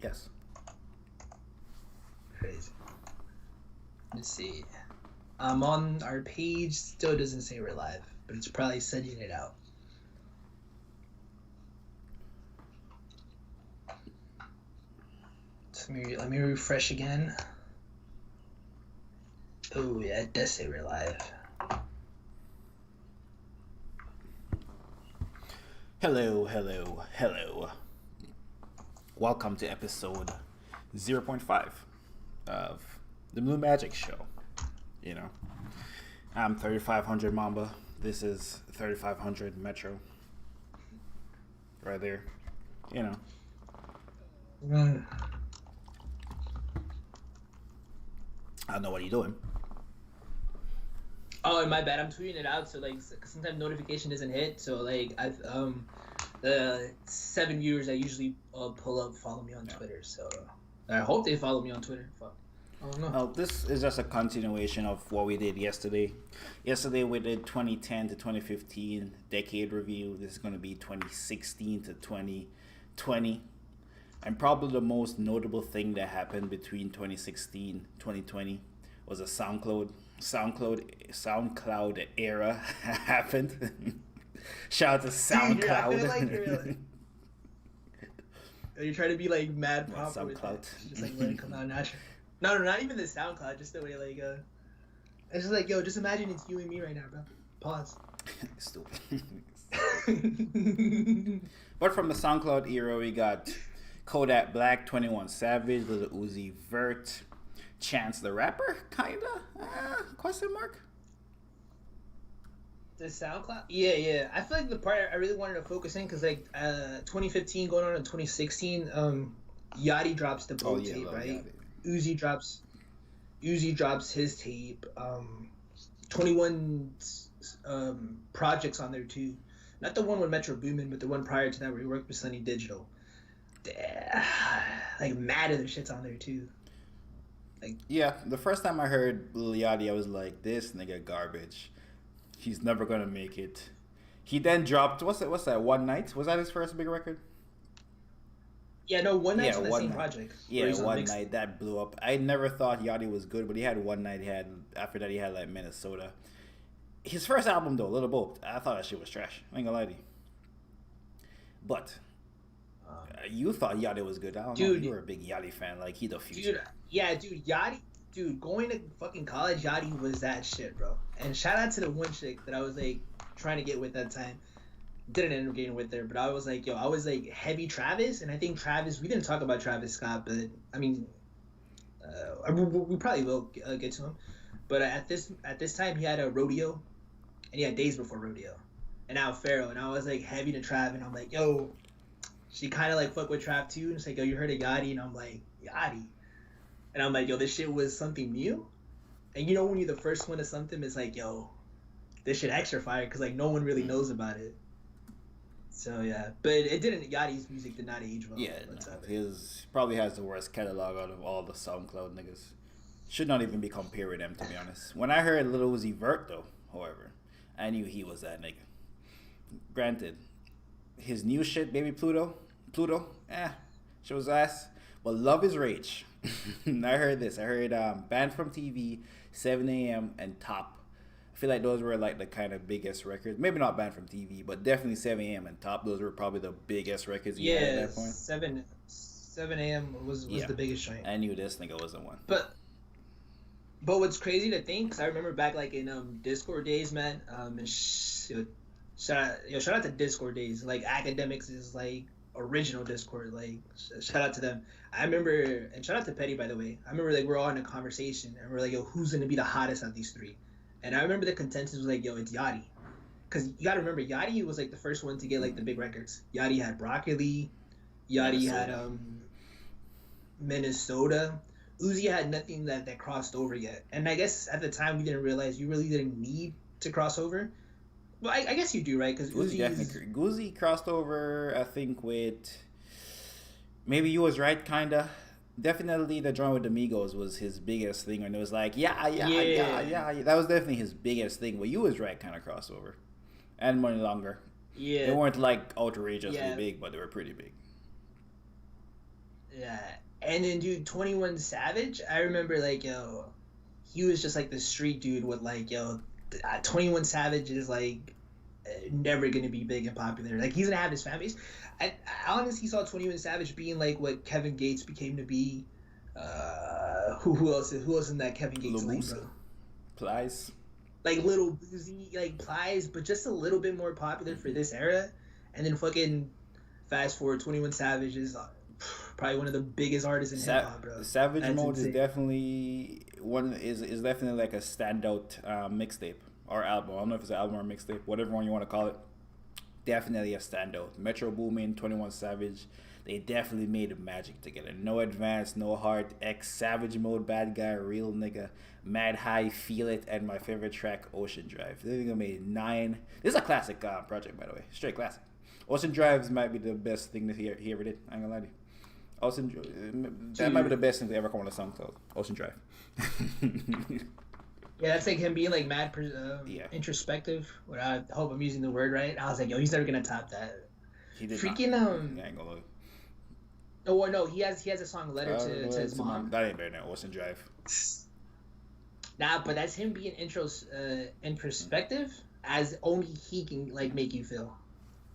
Yes. Crazy. Let's see. On our page, still doesn't say we're live, but it's probably sending it out. So let me refresh again. Oh yeah, it does say we're live. Hello, hello, hello. Welcome to episode 0.5 of the Blue Magic Show. You know, I'm 3500 Mamba. This is 3500 Metro. Right there. You know. I don't know what you're doing. Oh, my bad. I'm tweeting it out, so like sometimes notification doesn't hit. So like the 7 viewers that usually pull up follow me on Twitter. So I hope they follow me on Twitter. Fuck. I don't know. This is just a continuation of what we did yesterday. Yesterday we did 2010 to 2015 decade review. This is going to be 2016 to 2020. And probably the most notable thing that happened between 2016 2020 was a SoundCloud era happened. Shout out to SoundCloud. Dude, I feel like you're trying to be like mad proper with SoundCloud. it. Just like let it come out natural. No, not even the SoundCloud. Just the way like it's just like, yo, just imagine it's you and me right now, bro. Pause. Stupid. But from the SoundCloud era, we got Kodak Black, 21 Savage, Lil Uzi Vert, Chance the Rapper, kinda? Question mark? The SoundCloud? Yeah. I feel like the part I really wanted to focus in, because like 2015 going on in 2016, Yachty drops the Boat tape, right? Yachty. Uzi drops his tape. 21 projects on there too. Not the one with Metro Boomin, but the one prior to that where he worked with Sunny Digital. Like mad other shit's on there too. Like, yeah, the first time I heard Lil Yachty, I was like, this nigga garbage. He's never gonna make it. He then dropped what's that? One Night? Was that his first big record? Yeah, no, One Night's on the same project. Yeah, One Night that blew up. I never thought Yachty was good, but he had One Night. After that he had like Minnesota. His first album though, Little Boat, I thought that shit was trash. I ain't gonna lie to you. But you thought Yachty was good. I don't know. You were a big Yachty fan. Like, he the future. Yachty. Dude, going to fucking college, Yachty was that shit, bro. And shout out to the one chick that I was like trying to get with that time. Didn't end up getting with her, but I was like, I was like heavy Travis, and I think Travis. We didn't talk about Travis Scott, but I mean, we probably will get to him. But at this time, he had a Rodeo, and he had Days Before Rodeo, and now Pharaoh, and I was like heavy to Trav, and I'm like, yo. She kind of like fuck with Trav too, and it's like, yo, you heard of Yachty? And I'm like, Yachty. And I'm like, yo, this shit was something new. And you know when you're the first one to something, it's like, yo, this shit extra fire, because like no one really knows about it. So yeah, but it didn't. Yachty's music did not age well. Yeah, his probably has the worst catalog out of all the SoundCloud niggas. Should not even be compared with them, to be honest. When I heard Lil Uzi Vert though, however, I knew he was that nigga. Granted, his new shit, Baby Pluto, shows ass. But Love is Rage. I heard this. I heard Banned from TV, 7 a.m. and Top. I feel like those were like the kind of biggest records. Maybe not Banned from TV, but definitely 7 a.m. and Top. Those were probably the biggest records he had at that point. 7 a.m. was the biggest joint. I knew this nigga wasn't one. But what's crazy to think, because I remember back like in Discord days, man. And shout out to Discord days. Like, Academics is like original Discord. Like, shout out to them. I remember, and shout out to Petty, by the way. I remember like we're all in a conversation and we're like, yo, who's gonna be the hottest of these three? And I remember the consensus was like, yo, it's Yachty. Because you gotta remember, Yachty was like the first one to get like the big records. Yachty had Broccoli. Yachty had Minnesota. Uzi had nothing that crossed over yet. And I guess at the time we didn't realize you really didn't need to cross over. Well, I guess you do, right? Because Uzi crossed over, I think, with maybe You Was Right, kinda. Definitely the joint with the Migos was his biggest thing, when it was like, yeah. That was definitely his biggest thing. But You Was Right kind of crossover. And Money Longer. Yeah. They weren't like outrageously big, but they were pretty big. Yeah, And then, dude, 21 Savage, I remember, like, yo, he was just, like, the street dude with, like, yo, 21 Savage is, like, never going to be big and popular. Like, he's going to have his fan base. I honestly saw 21 Savage being, like, what Kevin Gates became to be. Who else in that Kevin Gates lane, bro? Plies. Like, Little Boozy, like, Plies, but just a little bit more popular for this era. And then fucking fast forward, 21 Savage is probably one of the biggest artists in hip hop, bro. Savage Mode is definitely is definitely like a standout mixtape or album. I don't know if it's an album or mixtape, whatever one you want to call it. Definitely a standout. Metro Boomin, 21 Savage, they definitely made magic together. No Advance, No Heart, X, Savage Mode, Bad Guy, Real Nigga, Mad High, Feel It, and my favorite track, Ocean Drive. They made 9. This is a classic project, by the way. Straight classic. Ocean Drives might be the best thing that he ever did. I ain't gonna lie to you. That might be the best thing to ever come on a SoundCloud. Ocean Drive. Yeah, that's like him being like mad, introspective. I hope I'm using the word right. I was like, yo, he's never gonna top that. He did freaking not. I ain't gonna lie. Oh no, he has a song, Letter to his mom. That ain't better than Ocean Drive. Nah, but that's him being introspective, as only he can like make you feel.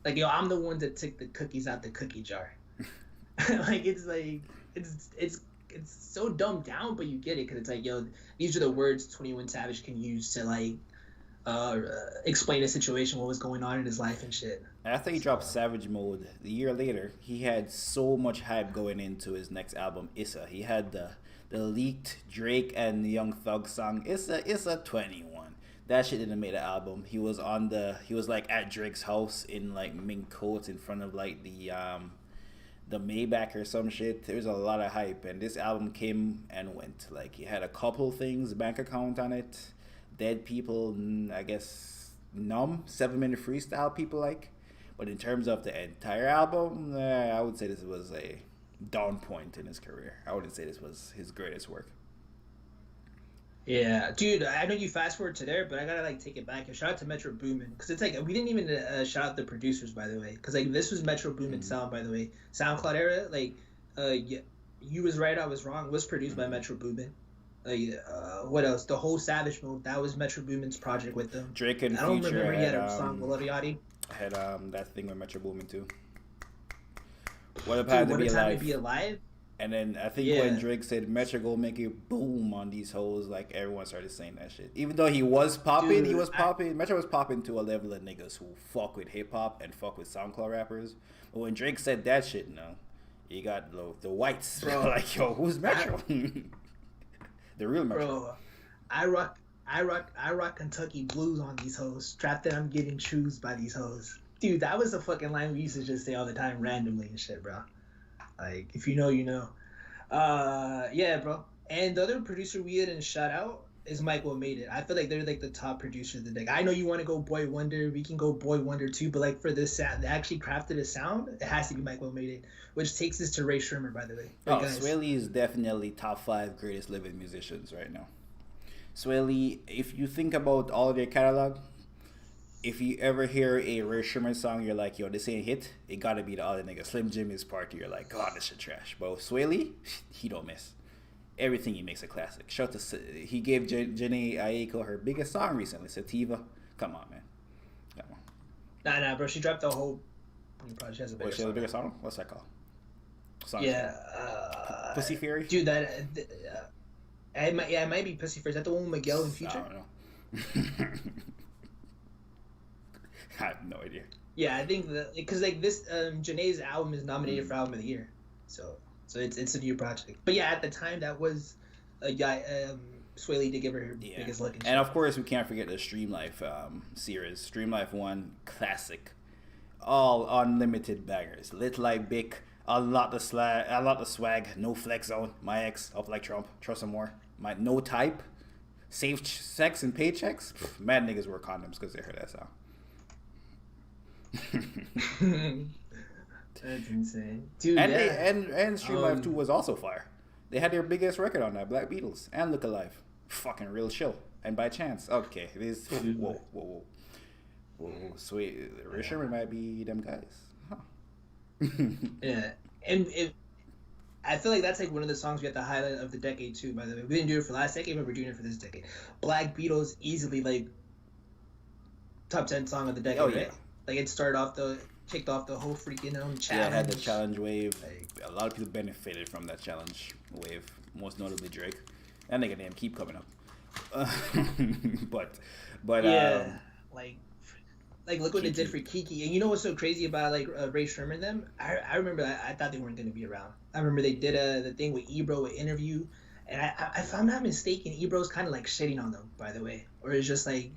Like, yo, I'm the one that took the cookies out the cookie jar. It's so dumbed down, but you get it because it's like, yo, these are the words 21 Savage can use to like explain a situation, what was going on in his life and shit. After he dropped Savage Mode, the year later, he had so much hype going into his next album, Issa. He had the leaked Drake and Young Thug song, Issa 21. That shit didn't make the album. He was like at Drake's house in like mink coats in front of like the Maybach or some shit. There was a lot of hype, and this album came and went. Like, it had a couple things, bank account on it, dead people, I guess, numb, 7-minute freestyle people like. But in terms of the entire album, I would say this was a down point in his career. I wouldn't say this was his greatest work. Yeah, dude, I know you fast forward to there, but I gotta like take it back and shout out to Metro Boomin, because it's like we didn't even shout out the producers, by the way, because like this was Metro Boomin sound, by the way. SoundCloud era, like, yeah, you was right, I was wrong, was produced by Metro Boomin. What else? The whole Savage Mode, that was Metro Boomin's project with them. Drake and I don't Future remember he had a song with Lil Yachty. Had that thing with Metro Boomin too. What If I Had to Be Alive? And then I think when Drake said Metro go make it boom on these hoes, like everyone started saying that shit. Even though he was popping, Metro was popping to a level of niggas who fuck with hip hop and fuck with SoundCloud rappers. But when Drake said that shit, no, you got the whites. Bro, like, yo, who's Metro? The real Metro. Bro, I rock Kentucky blues on these hoes. Trapped that I'm getting choosed by these hoes. Dude, that was a fucking line we used to just say all the time randomly and shit, bro. Like, if you know, you know. Yeah, bro. And the other producer we didn't shout out is Mike Will Made It. I feel like they're like the top producer of the day. I know you want to go Boy Wonder. We can go Boy Wonder too, but like for this sound, they actually crafted a sound. It has to be Mike Will Made It, which takes us to Ray Shermer, by the way. Sway Lee is definitely top 5 greatest living musicians right now. Sway Lee, if you think about all of their catalog, if you ever hear a Ray Sherman song, you're like, yo, this ain't hit, it gotta be the other nigga. Slim Jimmy's Party, you're like, God, this shit trash. But Sway Lee, he don't miss. Everything he makes a classic. He gave Jhené Aiko her biggest song recently, Sativa. Come on, man. Come on. Nah, bro. She dropped the whole. She has a bigger song. She has a bigger song? What's that called? Pussy Fairy? Dude, it might be Pussy Fairy. Is that the one with Miguel and Future? I don't know. I have no idea. Yeah, I think because like this, Janae's album is nominated for Album of the Year, so it's a new project. But yeah, at the time that was a guy, Sway Lee to give her biggest look. And of course, we can't forget the Stream Life series. Stream Life 1, classic, all unlimited bangers. Lit like Bic, a lot of swag, no flex zone. My ex, up like Trump, trust some more. My no type, safe sex and paychecks. Mad niggas wear condoms because they heard that song. That's insane, dude. And Stream Life 2 was also fire. They had their biggest record on that, Black Beatles and Look Alive. Fucking real chill. And By Chance, okay, it is. Whoa. Sweet. Ray Sherman might be them guys. Huh. Yeah, and I feel like that's like one of the songs we have to highlight of the decade too. By the way, we didn't do it for last decade, but we're doing it for this decade. Black Beatles easily like top 10 song of the decade, Oh yeah, right? Like it started off the kicked off the whole freaking challenge. yeah. It had the challenge wave. Like, A lot of people benefited from that challenge wave. Most notably Drake. That nigga name keep coming up. but yeah, like look what it did Kiki. for Kiki. And you know what's so crazy about like Ray Sherman them? I remember I thought they weren't gonna be around. I remember they did the thing with Ebro, an interview, and if I'm not mistaken, Ebro's kind of like shitting on them, by the way, or it's just like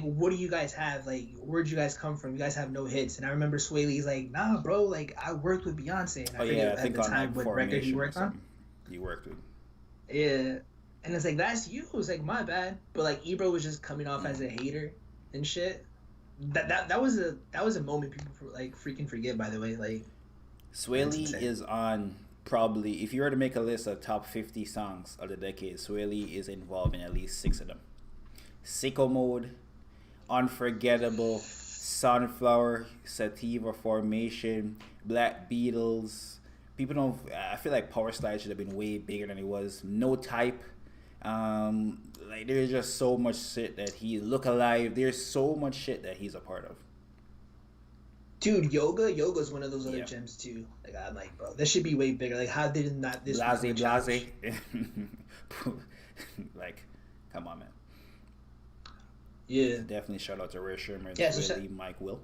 what do you guys have? Like where'd you guys come from? You guys have no hits. And I remember Sway Lee's like, nah, bro, like I worked with Beyonce, and I Oh forget yeah, I at think the on time like what record he Formation or worked on. something. You worked with. Yeah. And it's like that's you. It was like my bad. But like Ebro was just coming off as a hater and shit. That was a moment people like freaking forget, by the way. Like Sway that's Lee insane. is on probably, if you were to make a list of top 50 songs of the decade, Sway Lee is involved in at least 6 of them. Sicko Mode, Unforgettable, Sunflower, Sativa Formation, Black Beatles. People don't. I feel like Power Slide should have been way bigger than it was. No Type. Like there's just so much shit that he Look Alive. There's so much shit that he's a part of. Dude, Yoga's one of those other Yeah. gems too. Like I'm like, bro, this should be way bigger. Like how did not this Blase, become a challenge? blase. Like, come on, man. Yeah. Definitely shout out to Ray Sherman, Yeah, so Sway Lee, Mike Will.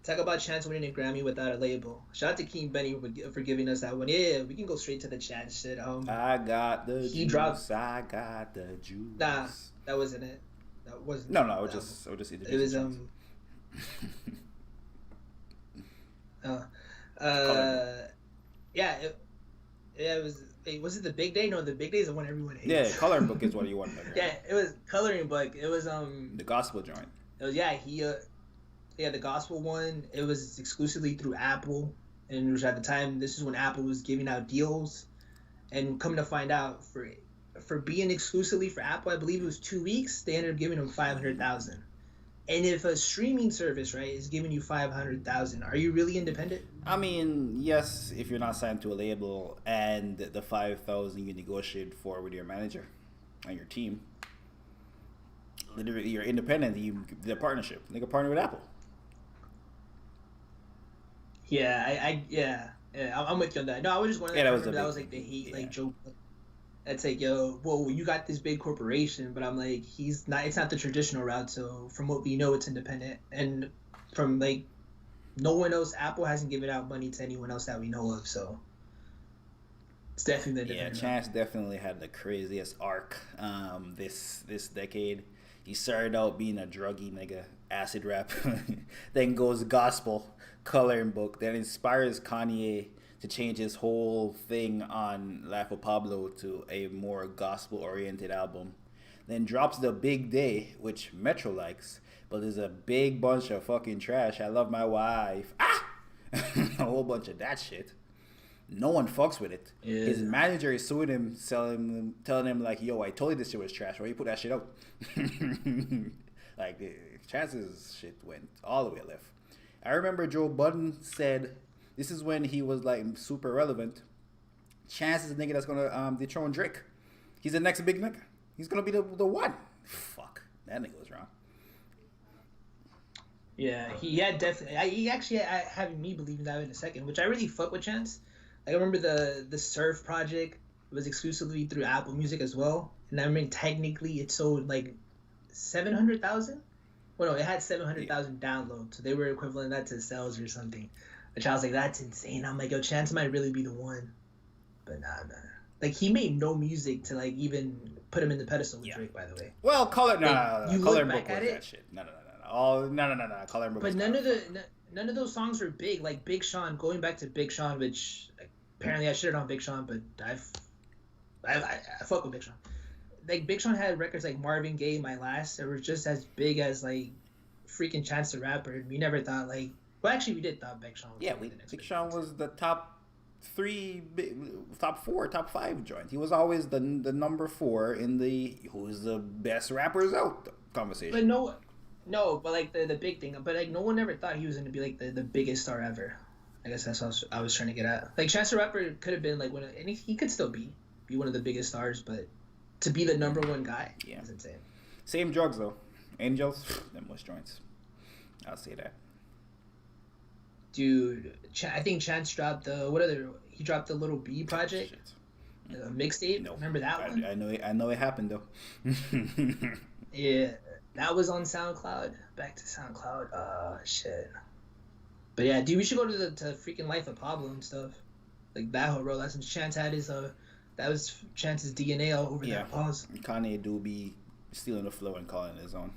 Talk about Chance winning a Grammy without a label. Shout out to King Benny for giving us that one. Yeah, we can go straight to the chat shit. I got the He juice. dropped- I got the juice. Nah, that wasn't it. That wasn't. No, I would that just It was introducing yeah. It was. Wait, was it the Big Day? No, the Big Day is the one everyone hates. Yeah, Coloring Book is what you want. Yeah, it was Coloring Book. It was The gospel joint. It was the gospel one. It was exclusively through Apple, and it was at the time. This is when Apple was giving out deals, and coming to find out for being exclusively for Apple, I believe it was 2 weeks. They ended up giving them 500,000. And if a streaming service, right, is giving you 500,000, are you really independent? I mean, yes, if you're not signed to a label and the 5,000 you negotiated for with your manager and your team, literally you're independent. The partnership, nigga, partner with Apple. Yeah, I'm with you on that. No, I was just wondering. Yeah, I that was remember a that was big like the thing. hate, Yeah. like joke. That's like, yo, well, you got this big corporation, but I'm like, he's not. It's not the traditional route. So from what we know, it's independent, and from like, no one else. Apple hasn't given out money to anyone else that we know of. So it's definitely the Yeah, independent route. Chance definitely had the craziest arc this decade. He started out being a druggy nigga, acid rap, then goes gospel, Coloring Book, then inspires Kanye to change his whole thing on Life of Pablo to a more gospel oriented album. Then drops The Big Day, which Metro likes, but there's a big bunch of fucking trash. I Love My Wife. A whole bunch of that shit. No one fucks with it. Yeah. His manager is suing him, telling him like, "Yo, I told you this shit was trash. Why you put that shit out?" Like, Chance's shit went all the way left. I remember Joe Budden said, "This is when he was like super relevant. Chance is a nigga that's gonna dethrone Drake. He's the next big nigga. He's gonna be the one." Fuck, that nigga was wrong. Yeah, he had definitely. He actually having me believing that in a second, which I really fuck with Chance. Like, I remember the Surf project was exclusively through Apple Music as well, and I mean technically it sold like 700,000. Well, no, it had 700,000 downloads, so they were equivalent that to sales or something. Which I was like, that's insane. I'm like, yo, Chance might really be the one, but nah. Like, he made no music to like even put him in the pedestal with Yeah. Drake, by the way. Well, Like, you look Coloring back Book was at it- that shit. No. Oh, no. Coloring Book. But was none of kinda none of those songs were big. Like Big Sean, going back to Big Sean, which like, apparently I shitted on Big Sean, but I fuck with Big Sean. Like Big Sean had records like Marvin Gaye, My Last, that were just as big as like freaking Chance the Rapper. And we never thought like, well, actually we did thought Big Sean. Was Yeah, gonna be the next Big big Sean one. was the top 4, top 5 joint. He was always the number 4 in the who's the best rappers out conversation. But but like the big thing, but like no one ever thought he was gonna be like the biggest star ever. I guess that's what I was trying to get at. Like Chance the Rapper could have been like one of, and he could still be one of the biggest stars, but to be the number one guy is insane. Same drugs though. Angels, them was joints. I'll say that. Dude, I think Chance dropped he dropped the Little B project, mixtape. No, remember that one? I know it happened though. Yeah, that was on SoundCloud. Back to SoundCloud. Shit. But yeah, dude, we should go to the freaking Life of Pablo and stuff. Like that whole role. That's when Chance had his that was Chance's DNA all over that pause. Kanye do be stealing the flow and calling it his own.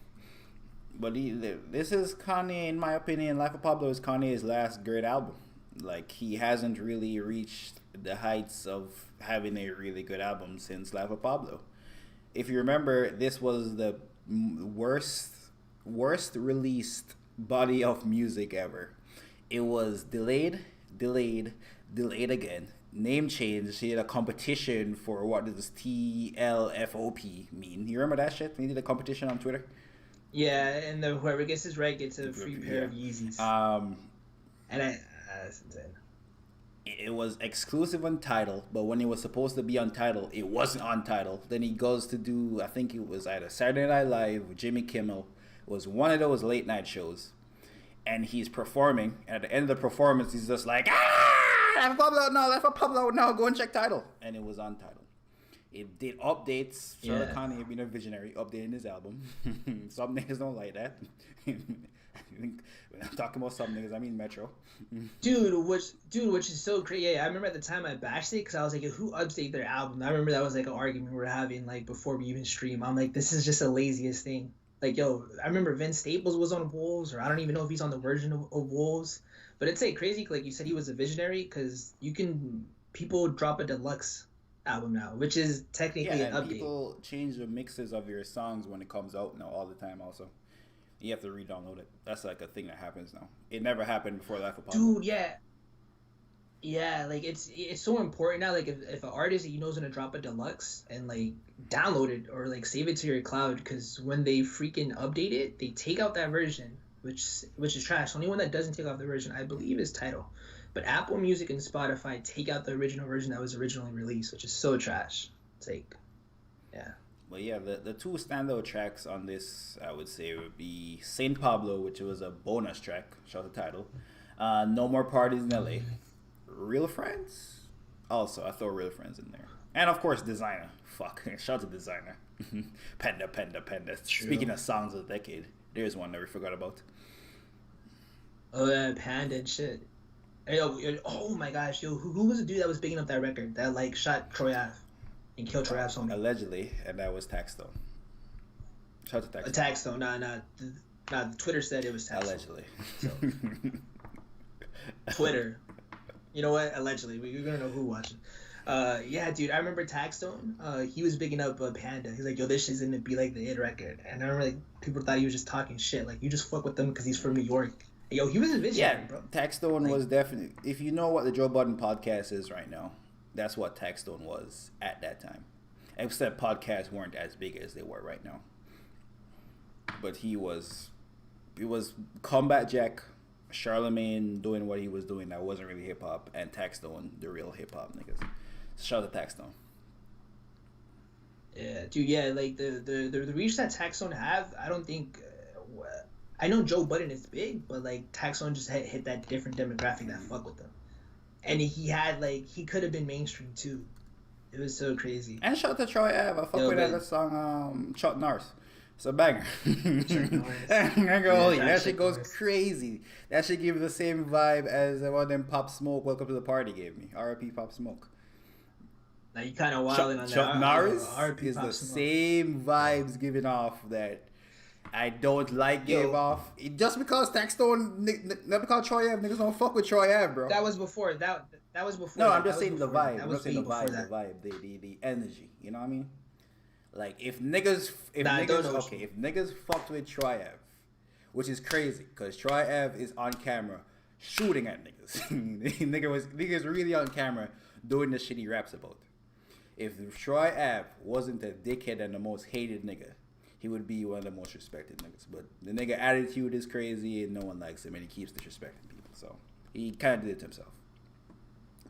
But this is Kanye, in my opinion. Life of Pablo is Kanye's last great album. Like, he hasn't really reached the heights of having a really good album since Life of Pablo. If you remember, this was the worst released body of music ever. It was delayed again. Name change. He had a competition for what does TLFOP mean? You remember that shit? He did a competition on Twitter. Yeah, and whoever gets this right gets a free pair of Yeezys. And that's insane. It was exclusive on Tidal, but when it was supposed to be on Tidal, it wasn't on Tidal. Then he goes to do, I think it was either Saturday Night Live with Jimmy Kimmel. It was one of those late night shows. And he's performing, and at the end of the performance, he's just like, Life of Pablo, no, go and check Tidal. And it was on Tidal. It did updates. Shout out Kanye being a visionary, updating his album. Some niggas don't like that. When I'm talking about some niggas, I mean Metro. which is so crazy. Yeah, I remember at the time I bashed it because I was like, who updated their album? I remember that was like an argument we were having like before we even stream. I'm like, this is just the laziest thing. Like, yo, I remember Vince Staples was on Wolves, or I don't even know if he's on the version of Wolves. But it's like crazy, like you said, he was a visionary because people drop a deluxe album now, which is technically an update. People change the mixes of your songs when it comes out now all the time also. You have to re-download it. That's like a thing that happens now. It never happened before Life of Pablo. Dude, yeah. Yeah, like it's so important now. Like if an artist that you know is gonna drop a deluxe and like download it or like save it to your cloud, because when they freaking update it, they take out that version, which is trash. The only one that doesn't take off the version, I believe, is Tidal. But Apple Music and Spotify take out the original version that was originally released, which is so trash. It's like, yeah. Well, yeah, the two standout tracks on this, I would say, would be Saint Pablo, which was a bonus track, shout out the title. No More Parties in LA. Real Friends? Also, I throw Real Friends in there. And, of course, Designer. Fuck. Shout out to Designer. Panda. True. Speaking of songs of the decade, there's one that we forgot about. Oh, yeah, Panda and shit. Oh my gosh, yo, who was the dude that was bigging up that record that like shot Troy Ave and killed Troy Ave's homie? Allegedly, and that was Taxstone. Shout out to Taxstone. Nah. Twitter said it was Taxstone. Allegedly. So. Twitter. You know what? Allegedly, we're gonna know who watching. Yeah, dude, I remember Taxstone. He was bigging up Panda. He's like, yo, this shit's gonna be like the hit record. And I remember like people thought he was just talking shit. Like, you just fuck with them because he's from New York. Yo, he was a visionary, bro. Taxstone was definitely... If you know what the Joe Budden podcast is right now, that's what Taxstone was at that time. Except podcasts weren't as big as they were right now. But he was... It was Combat Jack, Charlemagne doing what he was doing that wasn't really hip-hop, and Taxstone, the real hip-hop niggas. So shout out to Taxstone. Yeah, dude, yeah, like the reach that Taxstone have, I don't think... I know Joe Budden is big, but like Taxstone just hit that different demographic that fuck with them, and he could have been mainstream too. It was so crazy. And shout out to Troy Ave. I fuck with that song, Chuck Norris. It's a banger. That shit goes crazy. That shit give the same vibe as one of them Pop Smoke Welcome to the Party gave me. R.I.P. Pop Smoke. Now you kind of wilding on that. Chuck Norris is the same vibes giving off that I don't like gave off. Just because Taxstone, not because Troy Ave, niggas don't fuck with Troy Ave, bro. That was before. That was before. No, I'm just saying the vibe. I'm just saying the vibe, the energy. You know what I mean? Like if niggas fucked with Troy Ave, which is crazy because Troy Ave is on camera shooting at niggas. niggas really on camera doing the shit he raps about. If Troy Ave wasn't the dickhead and the most hated nigga, he would be one of the most respected niggas. But the nigga attitude is crazy and no one likes him and he keeps disrespecting people. So He kind of did it to himself.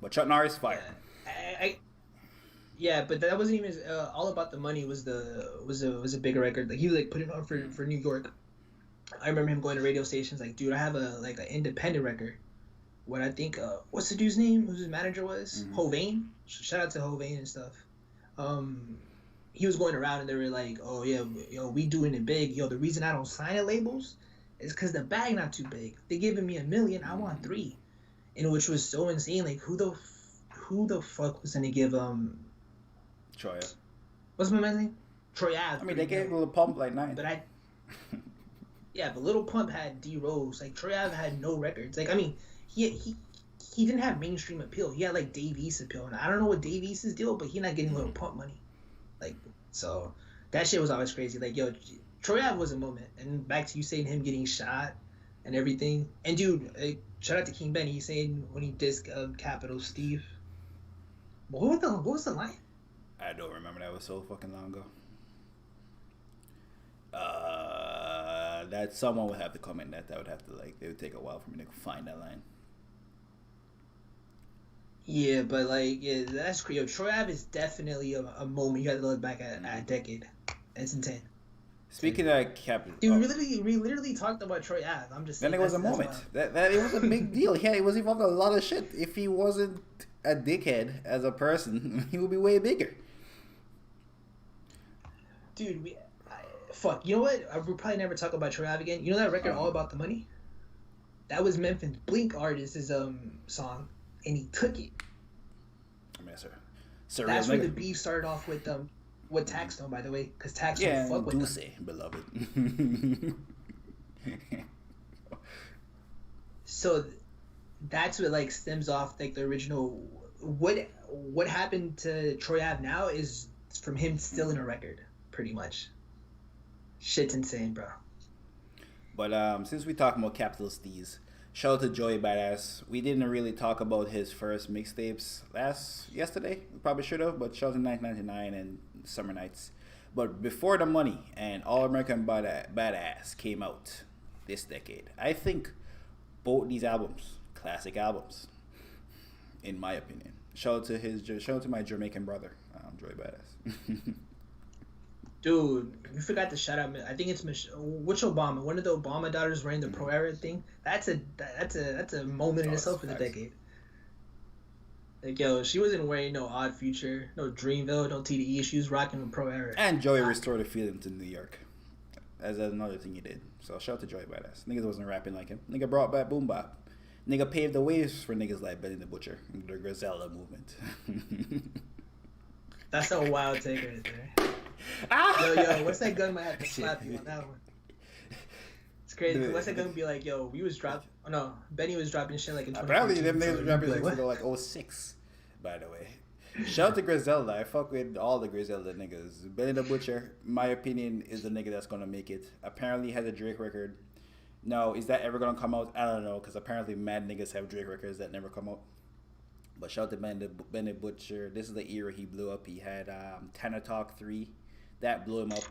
But Chuck Norris fire. Yeah, but that wasn't even all about the money. Was a bigger record. Like he was like putting on for New York. I remember him going to radio stations like, dude, I have an independent record. What I think, what's the dude's name? Who his manager was? Hovain. Shout out to Hovain and stuff. He was going around and they were like, oh yeah, yo, we doing it big. Yo, the reason I don't sign at labels is because the bag not too big. They giving me $1 million, I want 3, and which was so insane. Like who the fuck was gonna give Troy. What's my man's name? Troy Ave. I mean, they gave Lil Pump like 9. But but Lil Pump had D Rose. Like Troy Ave had no records. Like I mean, he didn't have mainstream appeal. He had like Dave East appeal, and I don't know what Dave East's deal, but he not getting Lil Pump money. Like so, that shit was always crazy. Like yo, Troy Ave was a moment, and back to you saying him getting shot and everything. And dude, shout out to King Benny. He's saying when he dissed Capital Steve. What was the line? I don't remember. That was so fucking long ago. That someone would have to comment that. That would have to it would take a while for me to find that line. Yeah, but that's crazy. Troy Ave is definitely a moment you got to look back at a decade. It's insane. Speaking of Captain, dude, we literally talked about Troy Ave. I'm just saying. Then it was a moment. That it was a big deal. Yeah, he was involved in a lot of shit. If he wasn't a dickhead as a person, he would be way bigger. Dude, fuck. You know what? We'll probably never talk about Troy Ave again. You know that record, All About the Money? That was Memphis Blink artist's song, and he took it. I mean, that's where the beef started off with Taxstone, by the way, because Taxstone fuck with Duce, them. Beloved. So that's what stems off the original. What happened to Troy Ave now is from him stealing a record, pretty much. Shit's insane, bro. But since we talking about Capital Steez, shout out to Joey Badass. We didn't really talk about his first mixtapes yesterday. We probably should have, but shout out to 1999 and Summer Nights. But Before the Money and All American Badass came out this decade. I think both these albums, classic albums, in my opinion. Shout out to my Jamaican brother, Joey Badass. Dude, we forgot to shout out. I think it's which Obama? One of the Obama daughters wearing the Pro Era thing. That's a moment in itself for the decade. Like yo, she wasn't wearing no Odd Future, no Dreamville, no TDE. She was rocking the Pro Era. And Joey restored a feeling to New York. As another thing he did. So shout out to Joey Badass. Niggas wasn't rapping like him. Nigga brought back Boom Bap. Nigga paved the ways for niggas like Benny the Butcher, the Griselda movement. That's a wild take right there. Yo, what's that gun? Might have to slap you on that one. It's crazy. What's that gun be like? Yo, we was dropping. Oh no, Benny was dropping shit in 2014. Apparently, them niggas were dropping shit for 06. By the way, shout out to Griselda. I fuck with all the Griselda niggas. Benny the Butcher, my opinion, is the nigga that's gonna make it. Apparently, he has a Drake record. No, is that ever gonna come out? I don't know, because apparently mad niggas have Drake records that never come out. But shout out to Benny Butcher. This is the era he blew up. He had Tana Talk 3. That blew him up.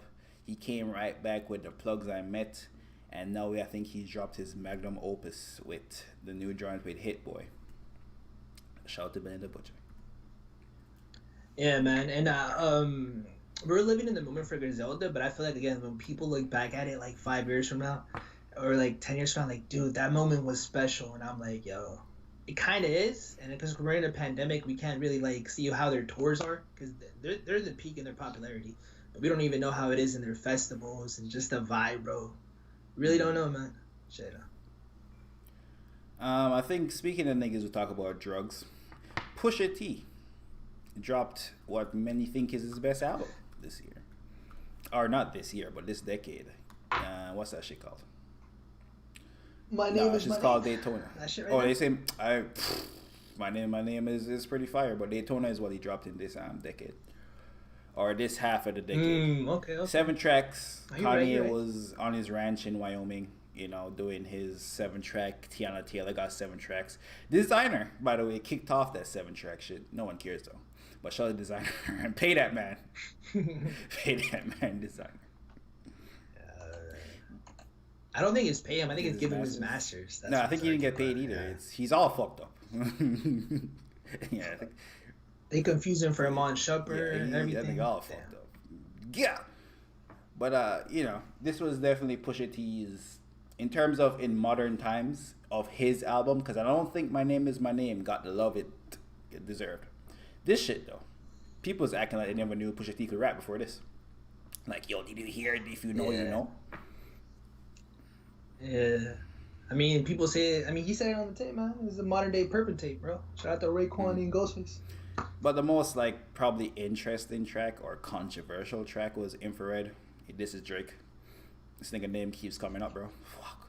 He came right back with The Plugs I Met. And now I think he's dropped his magnum opus with the new joint with Hit Boy. Shout out to Benny the Butcher. Yeah, man. And we're living in the moment for Griselda, but I feel like, again, when people look back at it 5 years from now, or 10 years from now, dude, that moment was special. And I'm like, yo, it kind of is. And because we're in a pandemic, we can't really see how their tours are, because they're at the peak in their popularity. But we don't even know how it is in their festivals and just the vibe, bro. Really don't know, man. Shit. I think, speaking of niggas who talk about drugs, Pusha T dropped what many think is his best album this year. Or not this year, but this decade. What's that shit called? My name is. It's called Daytona. That shit right they say my name is pretty fire, but Daytona is what he dropped in this decade, or this half of the decade. Okay. 7 tracks. Kanye right. was on his ranch in Wyoming, doing his 7-track. Tiana Taylor got 7 tracks. Designer, by the way, kicked off that 7-track shit. No one cares though. But show the designer and pay that man. Pay that man, designer. I don't think it's pay him. I think Is it's his giving him his masters? masters. No, That's I what think it's he didn't arguing get paid about. either. Yeah. He's all fucked up. Yeah, They confuse him for Amon yeah, Shupper and I think everything. all Damn. fucked up. Yeah, but this was definitely Pusha T's in terms of in modern times of his album because I don't think My Name Is My Name got the love it deserved. This shit though, people's acting like they never knew Pusha T could rap before this. Like, yo, did you hear it? If you know, you Yeah. know. Yeah. I mean, people say. I mean, he said it on the tape, man. It's a modern day Purple tape, bro. Shout out to Raekwon and Ghostface. But the most like probably interesting track or controversial track was Infrared. This is Drake. This nigga name keeps coming up, bro. Fuck.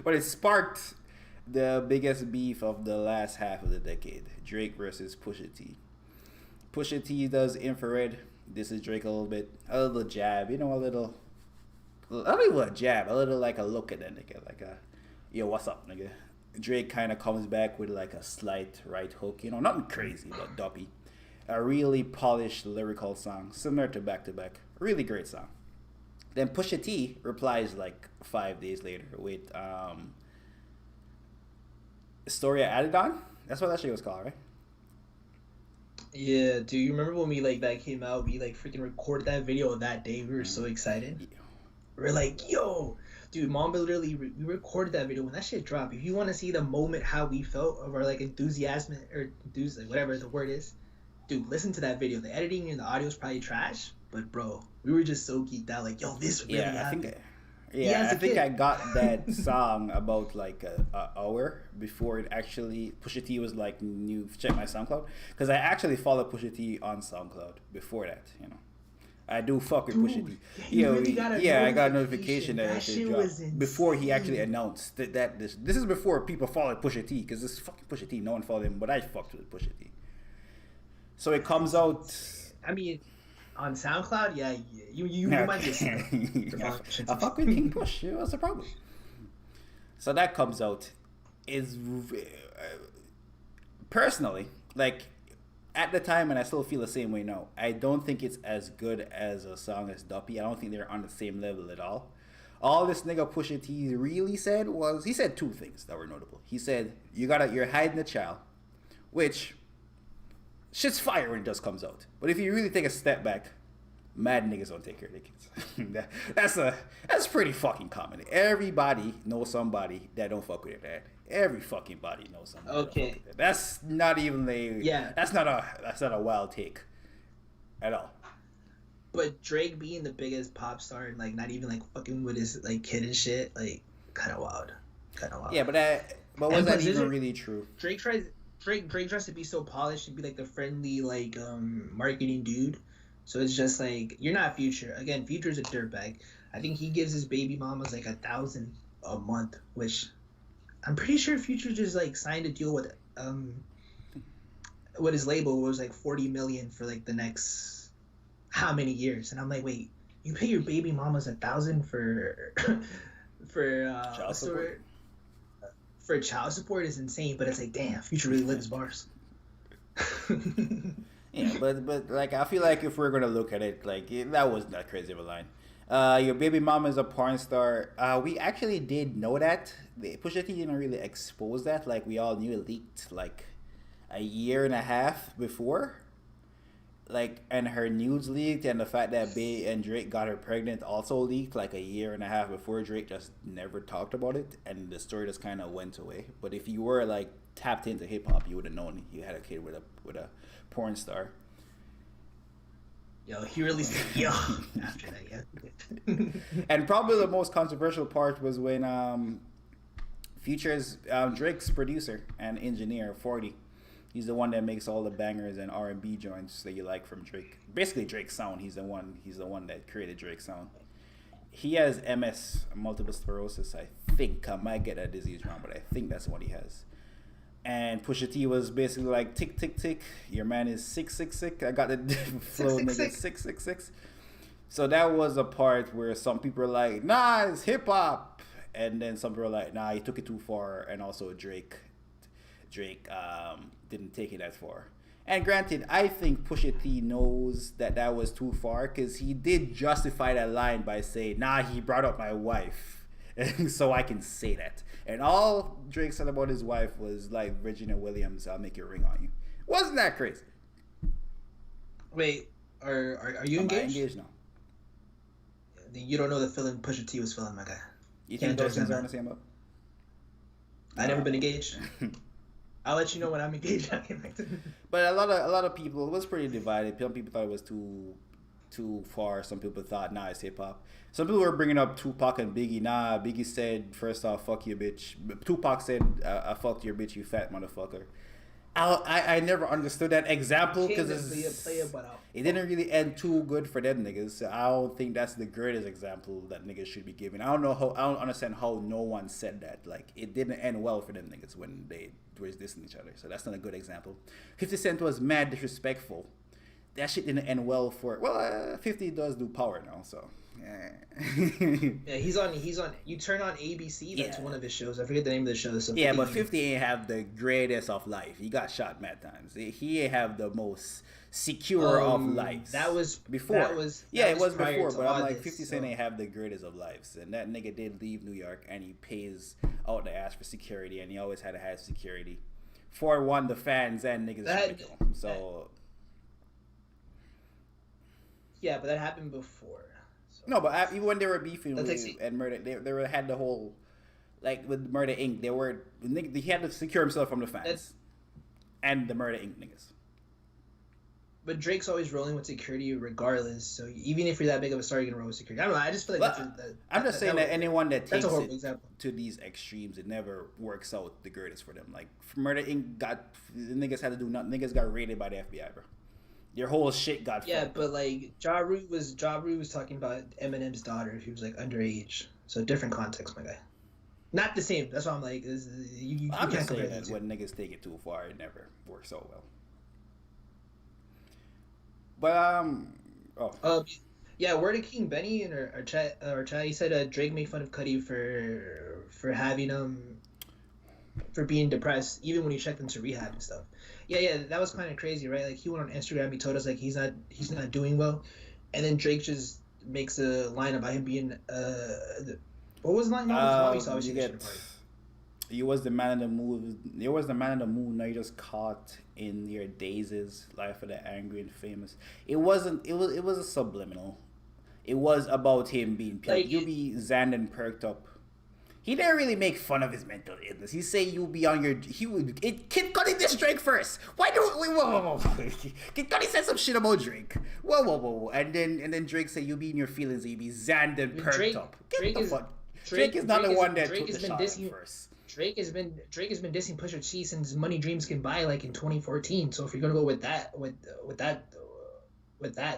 But it sparked the biggest beef of the last half of the decade. Drake versus Pusha T. Pusha T does Infrared. This is Drake a little jab, a little, I don't even a jab, a little like a look at that nigga, like a, yo, what's up, nigga? Drake kind of comes back with like a slight right hook, nothing crazy, but doppy. A really polished lyrical song, similar to Back to Back. Really great song. Then Pusha T replies like 5 days later with Story Added On. That's what that shit was called, right? Yeah, do you remember when we like that came out? We like freaking recorded that video that day. We were so excited. We are like, yo, dude, Mamba literally we recorded that video when that shit dropped. If you want to see the moment how we felt of our like enthusiasm or like whatever the word is, dude, listen to that video. The editing and the audio is probably trash, but bro, we were just so geeked out. Like, yo, this really happened. I think I got that song about like a hour before it actually Pusha T was like new check my SoundCloud because I actually followed Pusha T on SoundCloud before that. I do fuck with Pusha T. I got a notification that it should drop before he actually announced that this is before people followed Pusha T because this is fucking Pusha T. No one followed him, but I fucked with Pusha T. So it comes out. I mean, on SoundCloud, yeah, you might just. I fuck with King Push. What's the problem? So that comes out. Is personally like at the time, and I still feel the same way now. I don't think it's as good as a song as Duppy. I don't think they're on the same level at all. All this nigga Pusha T really said was he said two things that were notable. He said you're hiding a child, which shit's fire when it just comes out. But if you really take a step back, mad niggas don't take care of their kids. That's pretty fucking common. Everybody knows somebody that don't fuck with their dad. Every fucking body knows somebody. Okay. That's not even That's not a wild take, at all. But Drake being the biggest pop star and like not even like fucking with his like kid and shit, like kind of wild. Yeah, but was that even really true? Drake tries to be so polished and be like the friendly like marketing dude. So it's just like you're not Future. Again, Future's a dirtbag. I think he gives his baby mamas like $1,000 a month, which I'm pretty sure Future just like signed a deal with his label was like 40 million for like the next how many years, and I'm like, wait, you pay your baby mamas $1,000 for child support? For child support is insane, but it's like, damn, Future really lives bars. Yeah, but like I feel like if we're gonna look at it, like that was not crazy of a line. Your baby mama is a porn star. We actually did know that. Pusha T didn't really expose that. Like we all knew it leaked like a year and a half before. Like and her nudes leaked, and the fact that Bey and Drake got her pregnant also leaked like a year and a half before. Drake just never talked about it, and the story just kind of went away. But if you were like tapped into hip hop, you would have known you had a kid with a porn star. Yo, he released a yo after that, yeah. And probably the most controversial part was when Future's Drake's producer and engineer 40. He's the one that makes all the bangers and R&B joints that you like from Drake. Basically Drake's sound. He's the one that created Drake's sound. He has MS, multiple sclerosis. I think I might get that disease wrong, but I think that's what he has. And Pusha T was basically like, tick, tick, tick. Your man is 666. I got the flow, nigga, 666. So that was a part where some people were like, nah, it's hip hop. And then some people were like, nah, he took it too far. And also Drake didn't take it that far. And granted, I think Pusha T knows that that was too far because he did justify that line by saying, "Nah, he brought up my wife, so I can say that." And all Drake said about his wife was like, "Virginia Williams, I'll make it ring on you." Wasn't that crazy? Wait, are you engaged? Engaged now. You don't know the feeling Pusha T was feeling, my guy. You think Justin's on the same boat? I never been engaged. I'll let you know when I'm engaged. But a lot of people, it was pretty divided. Some people thought it was too far. Some people thought, nah, it's hip hop. Some people were bringing up Tupac and Biggie. Nah, Biggie said, first off, fuck you, bitch. Tupac said, I fucked your bitch, you fat motherfucker. I never understood that example because it didn't really end too good for them niggas. So I don't think that's the greatest example that niggas should be giving. I don't understand how no one said that. Like, it didn't end well for them niggas when they were dissing each other. So that's not a good example. 50 Cent was mad disrespectful. That shit didn't end well for 50 does do power now, so yeah, he's on. You turn on ABC. That's one of his shows. I forget the name of the show. Yeah, but 50 ain't have the greatest of life. He got shot mad times. He ain't have the most secure of lives. That was before. It was before. But I'm like 50 Cent ain't have the greatest of lives, and that nigga did leave New York, and he pays out the ass for security, and he always had to have security for the fans and niggas. So. Yeah, but that happened before. So. No, but even when they were beefing and Murder, they had the whole, like with Murder Inc. He had to secure himself from the fans and the Murder Inc. niggas. But Drake's always rolling with security regardless. So even if you're that big of a star, you're gonna roll with security. I don't know. I just feel like I'm just saying that anyone that takes it to these extremes, it never works out the greatest for them. Like Murder Inc. The niggas had to do nothing. Niggas got raided by the FBI, bro. Your whole shit got fucked. But like Ja Rule was talking about Eminem's daughter who was like underage. So different context, my guy. Not the same. That's why I'm like, you I'm can't just compare saying that when niggas take it too far, it never works so well. But yeah, word to King Benny in our chat, he said Drake made fun of Cudi for having for being depressed, even when he checked into rehab and stuff. Yeah, that was kind of crazy, right? Like he went on Instagram, he told us like he's not doing well, and then Drake just makes a line about him being what was the line? You was the man in the mood. You was the man in the mood. Now you just caught in your dazes, life of the angry and famous. It wasn't. It was a subliminal. It was about him being like, you be zanned and perked up. He didn't really make fun of his mental illness. He say you'll be on your. Kid Cudi dissed Drake first. Why do whoa. Kid Cudi said some shit about Drake. Whoa. And then Drake say you'll be in your feelings. And you be zanned and perked up. Drake is not the one that took the shot first. Drake has been dissing Pusha T since Money Dreams Can Buy, like in 2014. So if you're gonna go with that,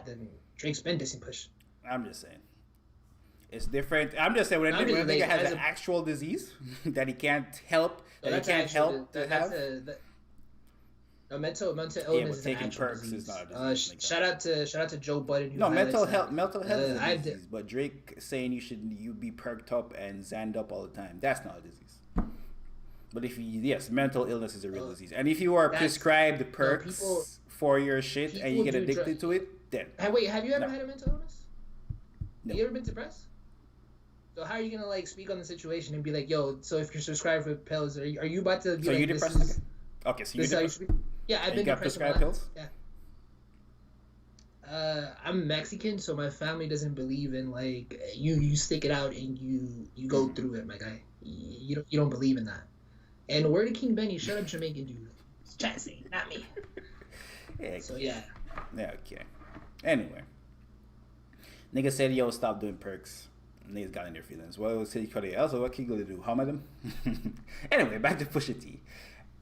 then Drake's been dissing Push. I'm just saying. It's different. I'm just saying when a nigga has an actual disease that he can't help, mental illness is an actual disease. Is not a disease. Shout out to Joe Budden. Mental health is a disease. But Drake saying you be perked up and zanned up all the time, that's not a disease. But mental illness is a real disease. And if you are prescribed perks for your shit and you get addicted to it, then. Wait, have you ever had a mental illness? No. You ever been depressed? So how are you gonna like speak on the situation and be like, yo, so if you're subscribed for pills, are you about to be so like, you depressed? Okay, so you depressed? Yeah, I've been got prescribed pills? Yeah. I'm Mexican, so my family doesn't believe in like you stick it out and you go through it, my guy. You don't believe in that. And word to King Benny, shut up, Jamaican dude. It's Chelsea, not me. Yeah. So yeah. Yeah. Okay. Anyway, nigga said, "Yo, stop doing perks." Niggas got in their feelings. Well, City Cudi. Also, what can you gonna do? How am I them? Anyway, back to Pusha T.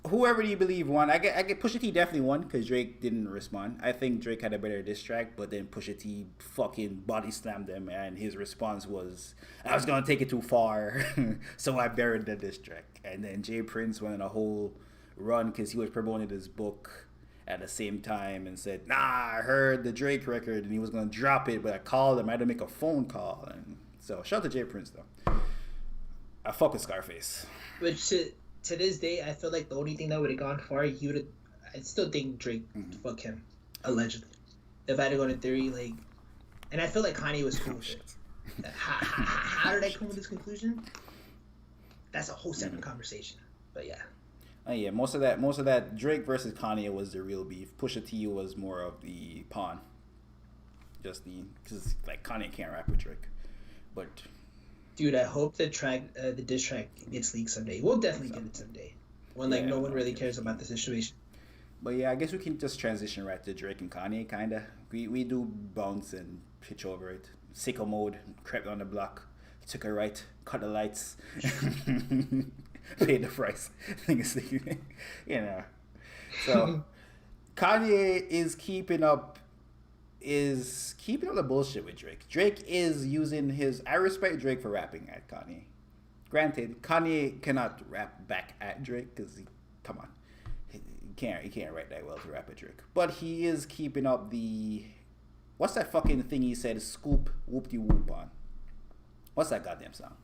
Whoever do you believe won? I get Pusha T definitely won because Drake didn't respond. I think Drake had a better diss track, but then Pusha T fucking body slammed him, and his response was, "I was gonna take it too far, so I buried the diss track." And then Jay Prince went on a whole run because he was promoting his book at the same time and said, "Nah, I heard the Drake record and he was gonna drop it, but I called him. I had to make a phone call." And so shout out to Jay Prince though. I fuck with Scarface. Which to this day, I feel like the only thing that would have gone far, I still think Drake Mhm. fuck him, allegedly. If I had to go into theory, like, and I feel like Kanye was cool Oh with it. shit. How did I come with this conclusion? That's a whole separate Mhm. conversation. But yeah, Oh yeah, most of that Drake versus Kanye was the real beef. Pusha T was more of the pawn. Just the because like Kanye can't rap with Drake, but dude, I hope the diss track gets leaked someday. We'll definitely so, get it someday. When like yeah, no one no, really cares about the situation. but yeah, I guess we can just transition right to Drake and Kanye. Kinda, we do bounce and pitch over it. Sicko mode, crept on the block, took a right, cut the lights, paid the price. You know. So Kanye is keeping up the bullshit with Drake. Drake is using his. I respect Drake for rapping at Kanye. Granted, Kanye cannot rap back at Drake because come on, he can't write that well to rap at Drake. But he is keeping up the. What's that fucking thing he said? Scoop whoop de whoop on. What's that goddamn song?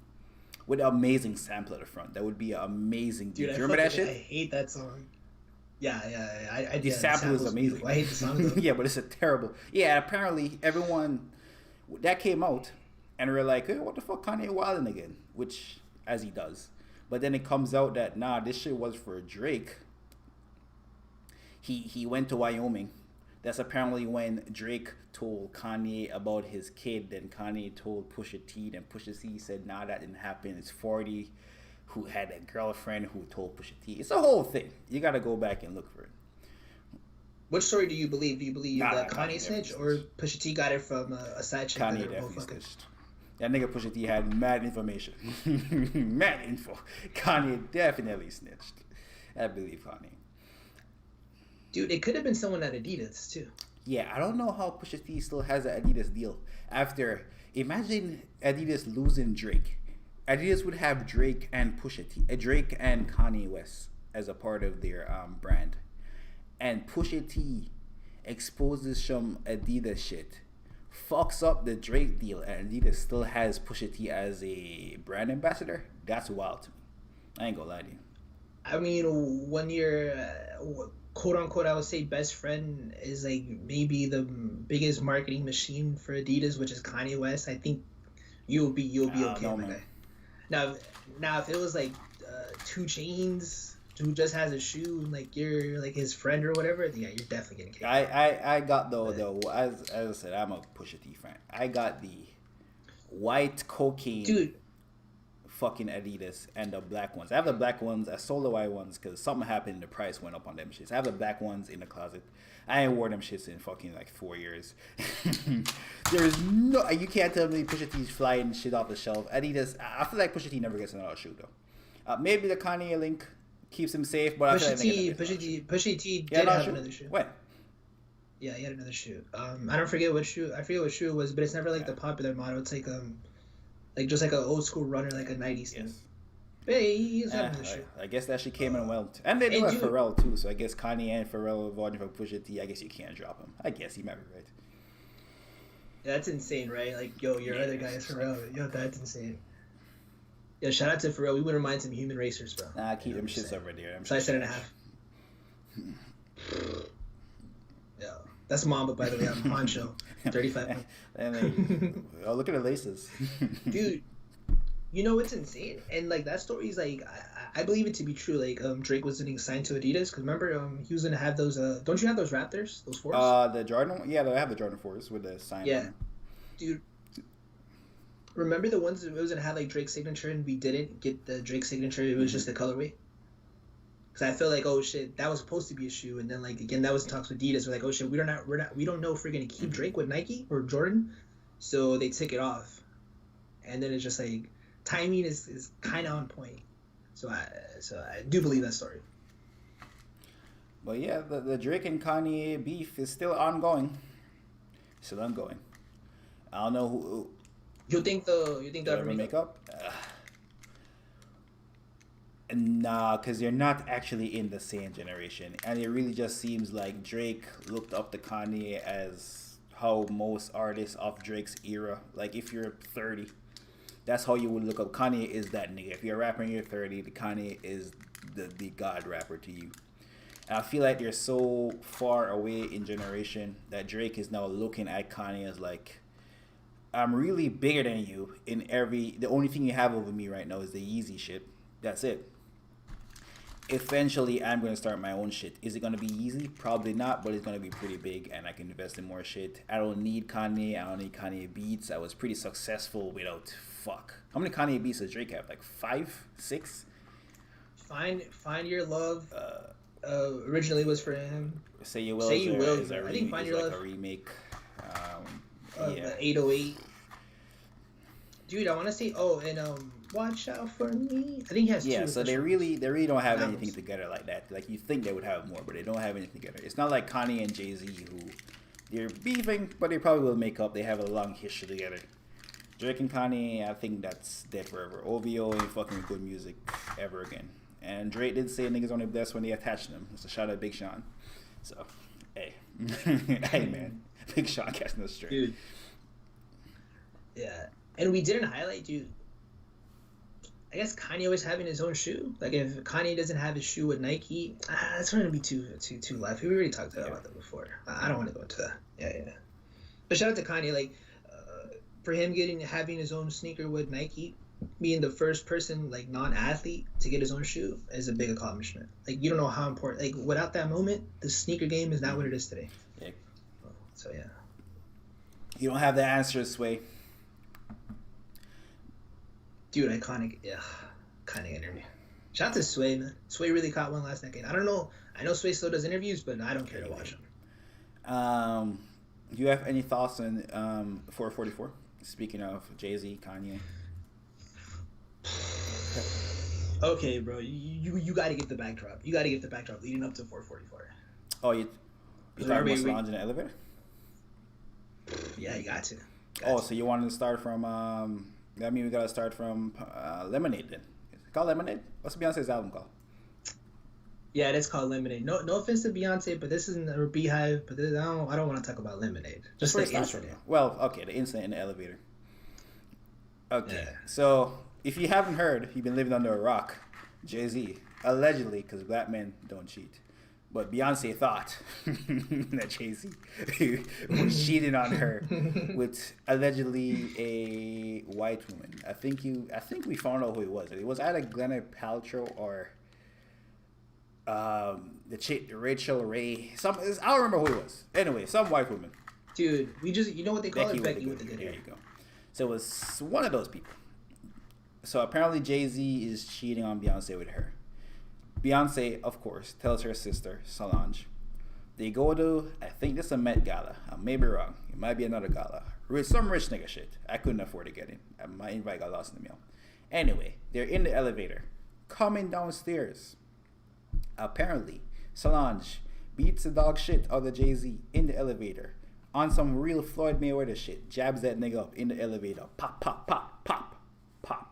With the amazing sample at the front. That would be an amazing beat. Dude, Do I you remember that fucking, I shit? hate that song. Yeah. The Yeah, sample is sample's amazing. beautiful. I hate the song though. Yeah, but it's a terrible. Yeah, apparently everyone that came out and we're like, hey, what the fuck, Kanye wilding again? Which, as he does. But then it comes out that nah, this shit was for Drake. He went to Wyoming. That's apparently when Drake told Kanye about his kid. Then Kanye told Pusha T. Then Pusha T said, nah, that didn't happen. It's 40 who had a girlfriend who told Pusha T. It's a whole thing. You got to go back and look for it. Which story do you believe? Do you believe Nah, that Kanye Kanye snitched or snitched. Pusha T got it from a side chick? Kanye that they're both definitely fucking? snitched. That nigga Pusha T had mad information. Mad info. Kanye definitely snitched. I believe Kanye. Dude, it could have been someone at Adidas too. Yeah, I don't know how Pusha T still has an Adidas deal. After, imagine Adidas losing Drake. Adidas would have Drake and Pusha T, Drake and Kanye West as a part of their brand. And Pusha T exposes some Adidas shit, fucks up the Drake deal, and Adidas still has Pusha T as a brand ambassador. That's wild to me. I ain't gonna lie to you. I mean, when your quote unquote, I would say best friend is like maybe the biggest marketing machine for Adidas, which is Kanye West. I think you'll be okay, No, my man. guy. Now, if it was like 2 Chainz who just has a shoe and like you're like his friend or whatever, yeah, you're definitely getting kicked. I got as I said, I'm a Pusha T fan. I got the white cocaine Dude, fucking Adidas and the black ones. I have the black ones. I sold the white ones because something happened. The price went up on them shits. I have the black ones in the closet. I ain't wore them shits in fucking like 4 years. There's no, you can't tell me Pusha T's flying shit off the shelf. Adidas, I feel like Pusha T never gets another shoe though. Maybe the Kanye link keeps him safe, but I feel like Pusha T yeah, did no have shoe. another shoe. When? Yeah, he had another shoe. I don't forget what shoe. I forget what shoe it was, but it's never like Yeah. the popular model. It's like just like an old school runner, like a '90s thing. Yes. But yeah, he's had another shoe. I guess that shit came in well. And they do And have dude- Pharrell too, so I guess Kanye and Pharrell voting for Pusha T. I guess you can't drop him. I guess he might be right. Yeah, that's insane, right? Like, yo, your Yeah, other guy is it's Pharrell. Yo, that's insane. Yeah, shout out to Pharrell. We wouldn't mind some human racers, bro. Nah, keep You know them what I'm shits saying? over there. I'm So I said and a half. Yeah, that's Mamba, by the way. I'm Honcho, 35. And then, oh, look at the laces. Dude, you know what's insane? And like that story is like I believe it to be true. Like Drake was getting signed to Adidas because remember he was gonna have those. Don't you have those Raptors? Those fours? The Jordan, yeah, I have the Jordan 4s with the sign. Yeah. on them. Dude, remember the ones that it was gonna have like Drake's signature and we didn't get the Drake signature. It was just the colorway. Because I feel like, oh shit, that was supposed to be a shoe, and then like again that was in talks with Adidas. We're like, oh shit, we don't know if we're gonna keep Drake with Nike or Jordan, so they took it off, and then it's just like timing is kind of on point. So I do believe that story. But yeah, the Drake and Kanye beef is still ongoing. I don't know who You think they'll they'll ever ever make make up? up. Nah, because they're not actually in the same generation. And it really just seems like Drake looked up to Kanye as how most artists of Drake's era, like if you're 30, that's how you would look up. Kanye is that nigga. If you're a rapper and you're 30, the Kanye is the god rapper to you. I feel like they're so far away in generation that Drake is now looking at Kanye as like, I'm really bigger than you in every. The only thing you have over me right now is the Yeezy shit. That's it. Eventually, I'm gonna start my own shit. Is it gonna be easy? Probably not, but it's gonna be pretty big, and I can invest in more shit. I don't need Kanye. I don't need Kanye beats. I was pretty successful without fuck. How many Kanye beats does Drake have? Like 5, 6? Find Your Love. Originally was for him. Say You Will. I think Find Your Love. A remake. Yeah. 808. Dude, I want to say. Oh, and Watch Out for Me. I think he has two. Yeah, so they really don't have anything together like that. Like you think they would have more, but they don't have anything together. It's not like Kanye and Jay-Z who they're beefing, but they probably will make up. They have a long history together. Drake and Kanye, I think that's dead forever. OVO ain't fucking good music ever again. And Drake did say niggas only blessed when they attached them. It's a shout out Big Sean. So, hey. Hey, man. Big Sean catching us straight. Dude. Yeah. And we didn't highlight, dude. I guess Kanye was having his own shoe. Like, if Kanye doesn't have his shoe with Nike, that's going to be too live. We already talked about that before. I don't want to go into that. Yeah. But shout out to Kanye. Like, for him having his own sneaker with Nike, being the first person, like, non-athlete to get his own shoe is a big accomplishment. Like, you don't know how important. Like, without that moment, the sneaker game is not what it is today. Yeah. So, yeah. You don't have the answers, Sway. Dude, iconic. Yeah. Iconic interview. Shout out to Sway, man. Sway really caught one last decade. I don't know. I know Sway still does interviews, but I don't care to watch them. Do you have any thoughts on 444? Speaking of Jay-Z, Kanye. Okay, bro. You got to get the backdrop. You got to get the backdrop leading up to 444. Oh, you talking about Solange in the elevator? Yeah, you got to. So you wanted to start from... I mean, we got to start from Lemonade then. Is it called Lemonade? What's Beyonce's album called? Yeah, it is called Lemonade. No offense to Beyonce, but this isn't a Beehive. But I don't want to talk about Lemonade. Just the incident. Well, okay, the incident in the elevator. Okay, yeah. So if you haven't heard, you've been living under a rock. Jay-Z, allegedly, because black men don't cheat. But Beyonce thought that Jay-Z was cheating on her with allegedly a white woman. I think we found out who it was. It was either Gwyneth Paltrow or the chick Rachel Ray. I don't remember who it was. Anyway, some white woman. Dude, you know what they call Becky with the good hair. There you go. So it was one of those people. So apparently Jay-Z is cheating on Beyonce with her. Beyonce, of course, tells her sister, Solange. They go to, I think this is a Met Gala. I may be wrong. It might be another gala. Some rich nigga shit. I couldn't afford to get in. My invite got lost in the mail. Anyway, they're in the elevator. Coming downstairs. Apparently, Solange beats the dog shit out of Jay-Z in the elevator. On some real Floyd Mayweather shit. Jabs that nigga up in the elevator. Pop, pop, pop, pop, pop.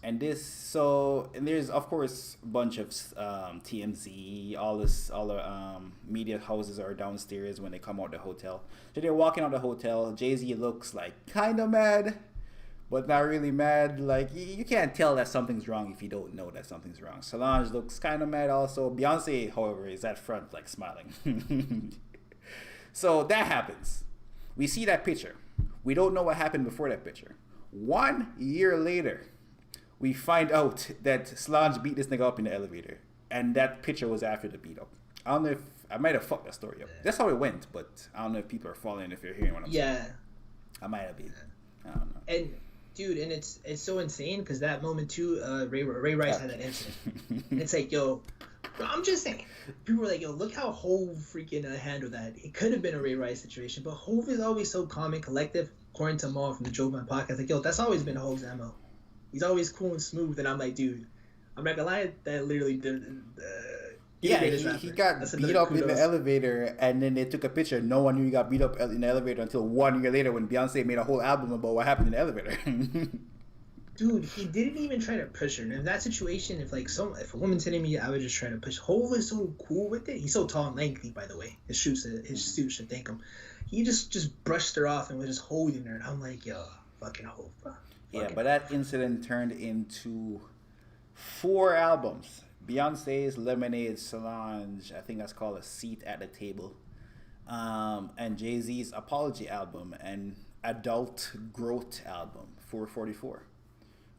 And there's of course a bunch of TMZ, all the media houses are downstairs when they come out the hotel. So they're walking out the hotel. Jay-Z looks like kind of mad, but not really mad. Like you can't tell that something's wrong if you don't know that something's wrong. Solange looks kind of mad also. Beyonce, however, is at front like smiling. So that happens. We see that picture. We don't know what happened before that picture. 1 year later, we find out that Solange beat this nigga up in the elevator. And that picture was after the beat up. I don't know if... I might have fucked that story up. That's how it went, but I don't know if people are following, if you're hearing what I'm saying. Yeah. I might have been. I don't know. And, dude, it's so insane, because that moment, too, Ray Rice had that incident. And it's like, yo... I'm just saying. People were like, yo, look how Hove freaking handled that. It could have been a Ray Rice situation, but Hove is always so calm and collective. According to Maul from the Joe Man podcast, like, yo, that's always been Hove's MO. He's always cool and smooth, and I'm like, dude, I'm not gonna lie, that literally did. He got beat up in the elevator, and then they took a picture. No one knew he got beat up in the elevator until 1 year later when Beyonce made a whole album about what happened in the elevator. Dude, he didn't even try to push her. And in that situation, if a woman's hitting me, I would just try to push. Hove is so cool with it. He's so tall and lengthy, by the way. His suit should thank him. He just brushed her off and was just holding her. And I'm like, yo, fucking Hove, bro. Yeah, but that incident turned into 4 albums Beyonce's Lemonade Solange, I think that's called A Seat at the Table. And Jay-Z's Apology album and Adult Growth album, 444,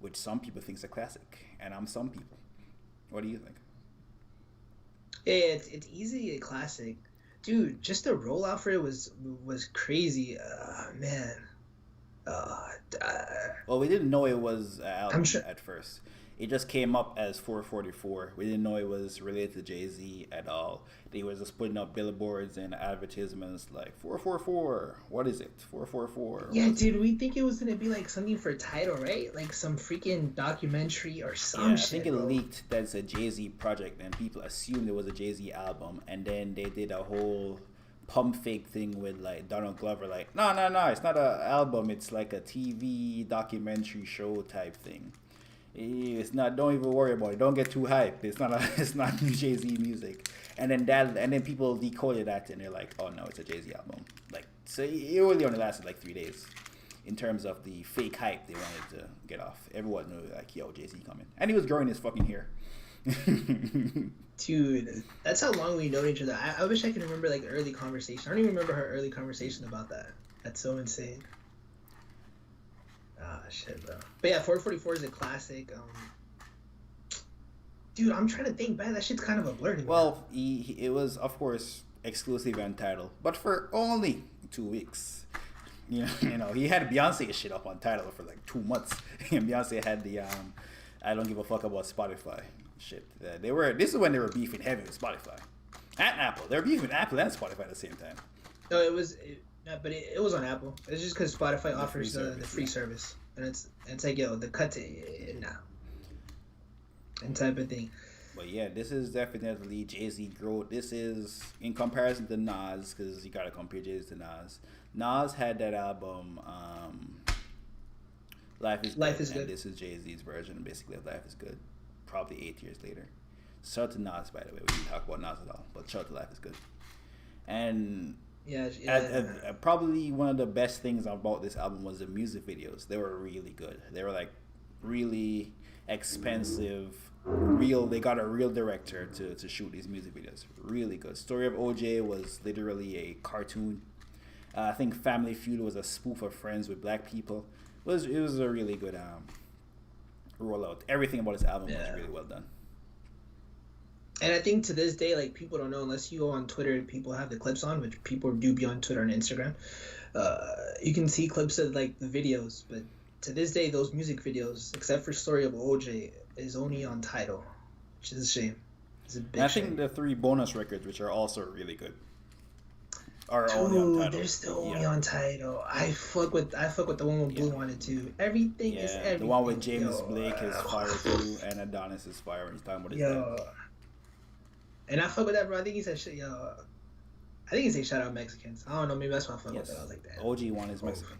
which some people think is a classic, and I'm some people. What do you think? Yeah, it's easily a classic, dude. Just the rollout for it was crazy. Man. Uh, uh, Well, we didn't know it was an I'm album sure. at first. It just came up as 444. We didn't know it was related to Jay Z at all. They was just putting up billboards and advertisements like 444. What is it? 444. Yeah, dude, we think it was gonna be like something for title, right? Like some freaking documentary or some Yeah, I think shit, it bro. leaked that it's a Jay Z project, and people assumed it was a Jay Z album, and then they did a whole pump fake thing with like Donald Glover, like no, no, no, it's not an album, it's like a TV documentary show type thing. It's not. Don't even worry about it. Don't get too hyped. It's not. It's not new Jay Z music. And then people decoded that and they're like, oh no, it's a Jay Z album. Like so, it really only lasted like 3 days, in terms of the fake hype they wanted to get off. Everyone knew like, yo, Jay Z coming, and he was growing his fucking hair. Dude, that's how long we know each other. I wish I could remember like the early conversation. I don't even remember her early conversation about that. That's so insane. Ah, shit, bro. But yeah, 444 is a classic. Dude, I'm trying to think back. That shit's kind of a blur to me. Well, it was of course exclusively on Tidal, but for only 2 weeks. You know, he had Beyonce shit up on Tidal for like 2 months, and Beyonce had the I don't give a fuck about Spotify shit. This is when they were beefing heavy with Spotify and Apple. They were beefing Apple and Spotify at the same time. No, but it was on Apple. It's just because Spotify offers free the service, free yeah. service, and it's like yo the cut to nah, and type of thing. But yeah, this is definitely Jay Z growth. This is in comparison to Nas, because you gotta compare Jay Z to Nas. Nas had that album, Life is Good, Life is and Good. this is Jay Z's version basically of Life is Good, probably 8 years later. Shout out to Nas, by the way. We didn't talk about Nas at all, but shout out to Life is Good. And Yeah, probably one of the best things about this album was the music videos. They were really good. They were like really expensive, real. They got a real director to shoot these music videos. Really good. Story of OJ was literally a cartoon. I think Family Feud was a spoof of Friends with black people. It was a really good rollout. Everything about this album was really well done. And I think to this day, like people don't know unless you go on Twitter and people have the clips on, which people do be on Twitter and Instagram. You can see clips of like the videos, but to this day, those music videos, except for Story of OJ, is only on Tidal, which is a shame. It's a big And I shame. think the 3 bonus records, which are also really good, are only on Dude, Tidal. they're still only Yeah. on Tidal. I fuck with the one with Blue on it too. Everything is Yeah, everything. the one with James Yo, Blake is fire too, and Adonis is fire when he's talking about his Yo. dad. And I fuck with that, bro. I think he said shit, yo. I think he said shout out Mexicans. I don't know, maybe that's why I fuck with that. I was like that. OG one is Mexican.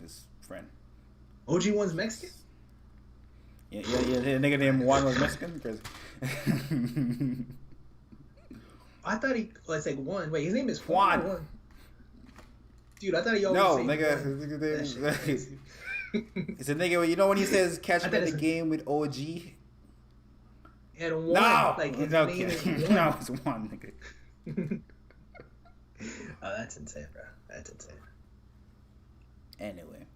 His friend. OG one's Mexican? Yeah, the nigga named Juan was Mexican? 'Cause I thought it's like one. Wait, his name is Juan. Juan. Dude, I thought he always no, said nigga. That shit crazy. It's a nigga, you know when he says catch I him thought at the it's- game with OG? And one, No! like his No, name is okay. one. No, it's one, nigga. Oh, that's insane, bro. That's insane. Anyway,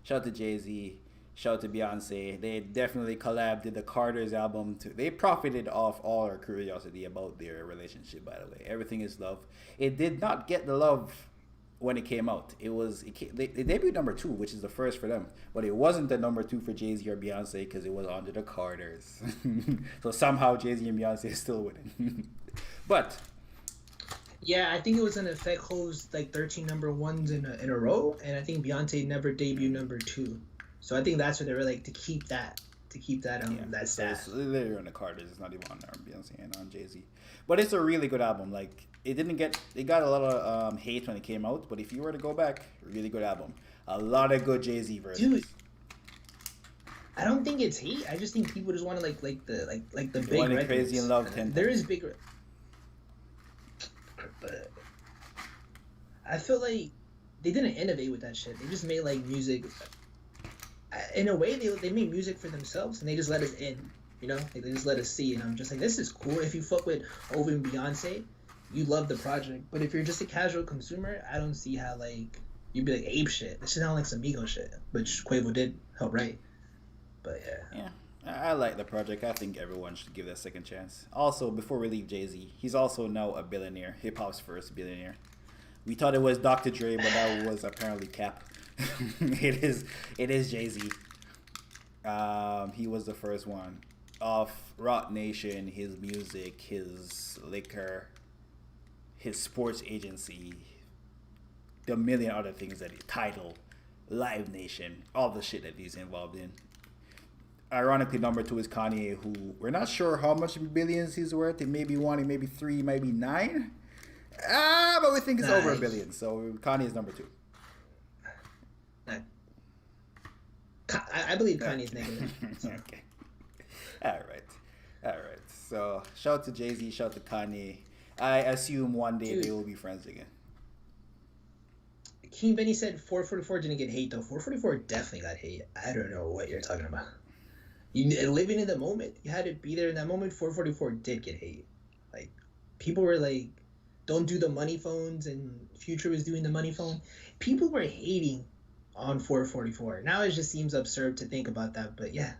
shout out to Jay-Z. Shout out to Beyonce. They definitely collabed, did the Carter's album too. They profited off all our curiosity about their relationship, by the way. Everything is love. It did not get the love when it came out. They debuted number 2, which is the first for them. But it wasn't the number 2 for Jay-Z or Beyonce because it was under the Carters. So somehow Jay-Z and Beyonce is still winning. But Yeah, I think it was an effect host like 13 number ones in a row, and I think Beyonce never debuted number 2. So I think that's what they were like to keep that that so stat. it's literally on the Carters. It's not even on Beyonce and on Jay-Z. But it's a really good album. Like it got a lot of hate when it came out, but if you were to go back, really good album. A lot of good Jay-Z versions. Dude, I don't think it's hate. I just think people just want to like the big Wanted records. Crazy in Love 10 There times. is bigger, but I feel like they didn't innovate with that shit. They just made like music. In a way, they made music for themselves and they just let us in. You know, like they just let us see, and I'm just like, this is cool. If you fuck with Ovi and Beyonce, you love the project. But if you're just a casual consumer, I don't see how like you'd be like ape shit. This sounds like some Migo shit, which Quavo did help write. But yeah. Yeah. I like the project. I think everyone should give that a second chance. Also, before we leave Jay-Z, he's also now a billionaire, hip hop's first billionaire. We thought it was Dr. Dre, but that was apparently Cap. It is Jay-Z. He was the first one. Off Rock Nation, his music, his liquor, his sports agency, the million other things that he title, Live Nation, all the shit that he's involved in. Ironically, number two is Kanye, who we're not sure how much billions he's worth. It may be one, it may be three, maybe nine. But we think it's over $1 billion. So Kanye is number two. I believe Kanye's negative. So. Okay. All right. So shout out to Jay-Z, shout out to Kanye. I assume one day they will be friends again. King Benny said 444 didn't get hate though. 444 definitely got hate. I don't know what you're talking about. You living in the moment. You had to be there in that moment. 444 did get hate. Like people were like, don't do the money phones, and Future was doing the money phone. People were hating on 444. Now it just seems absurd to think about that, but yeah.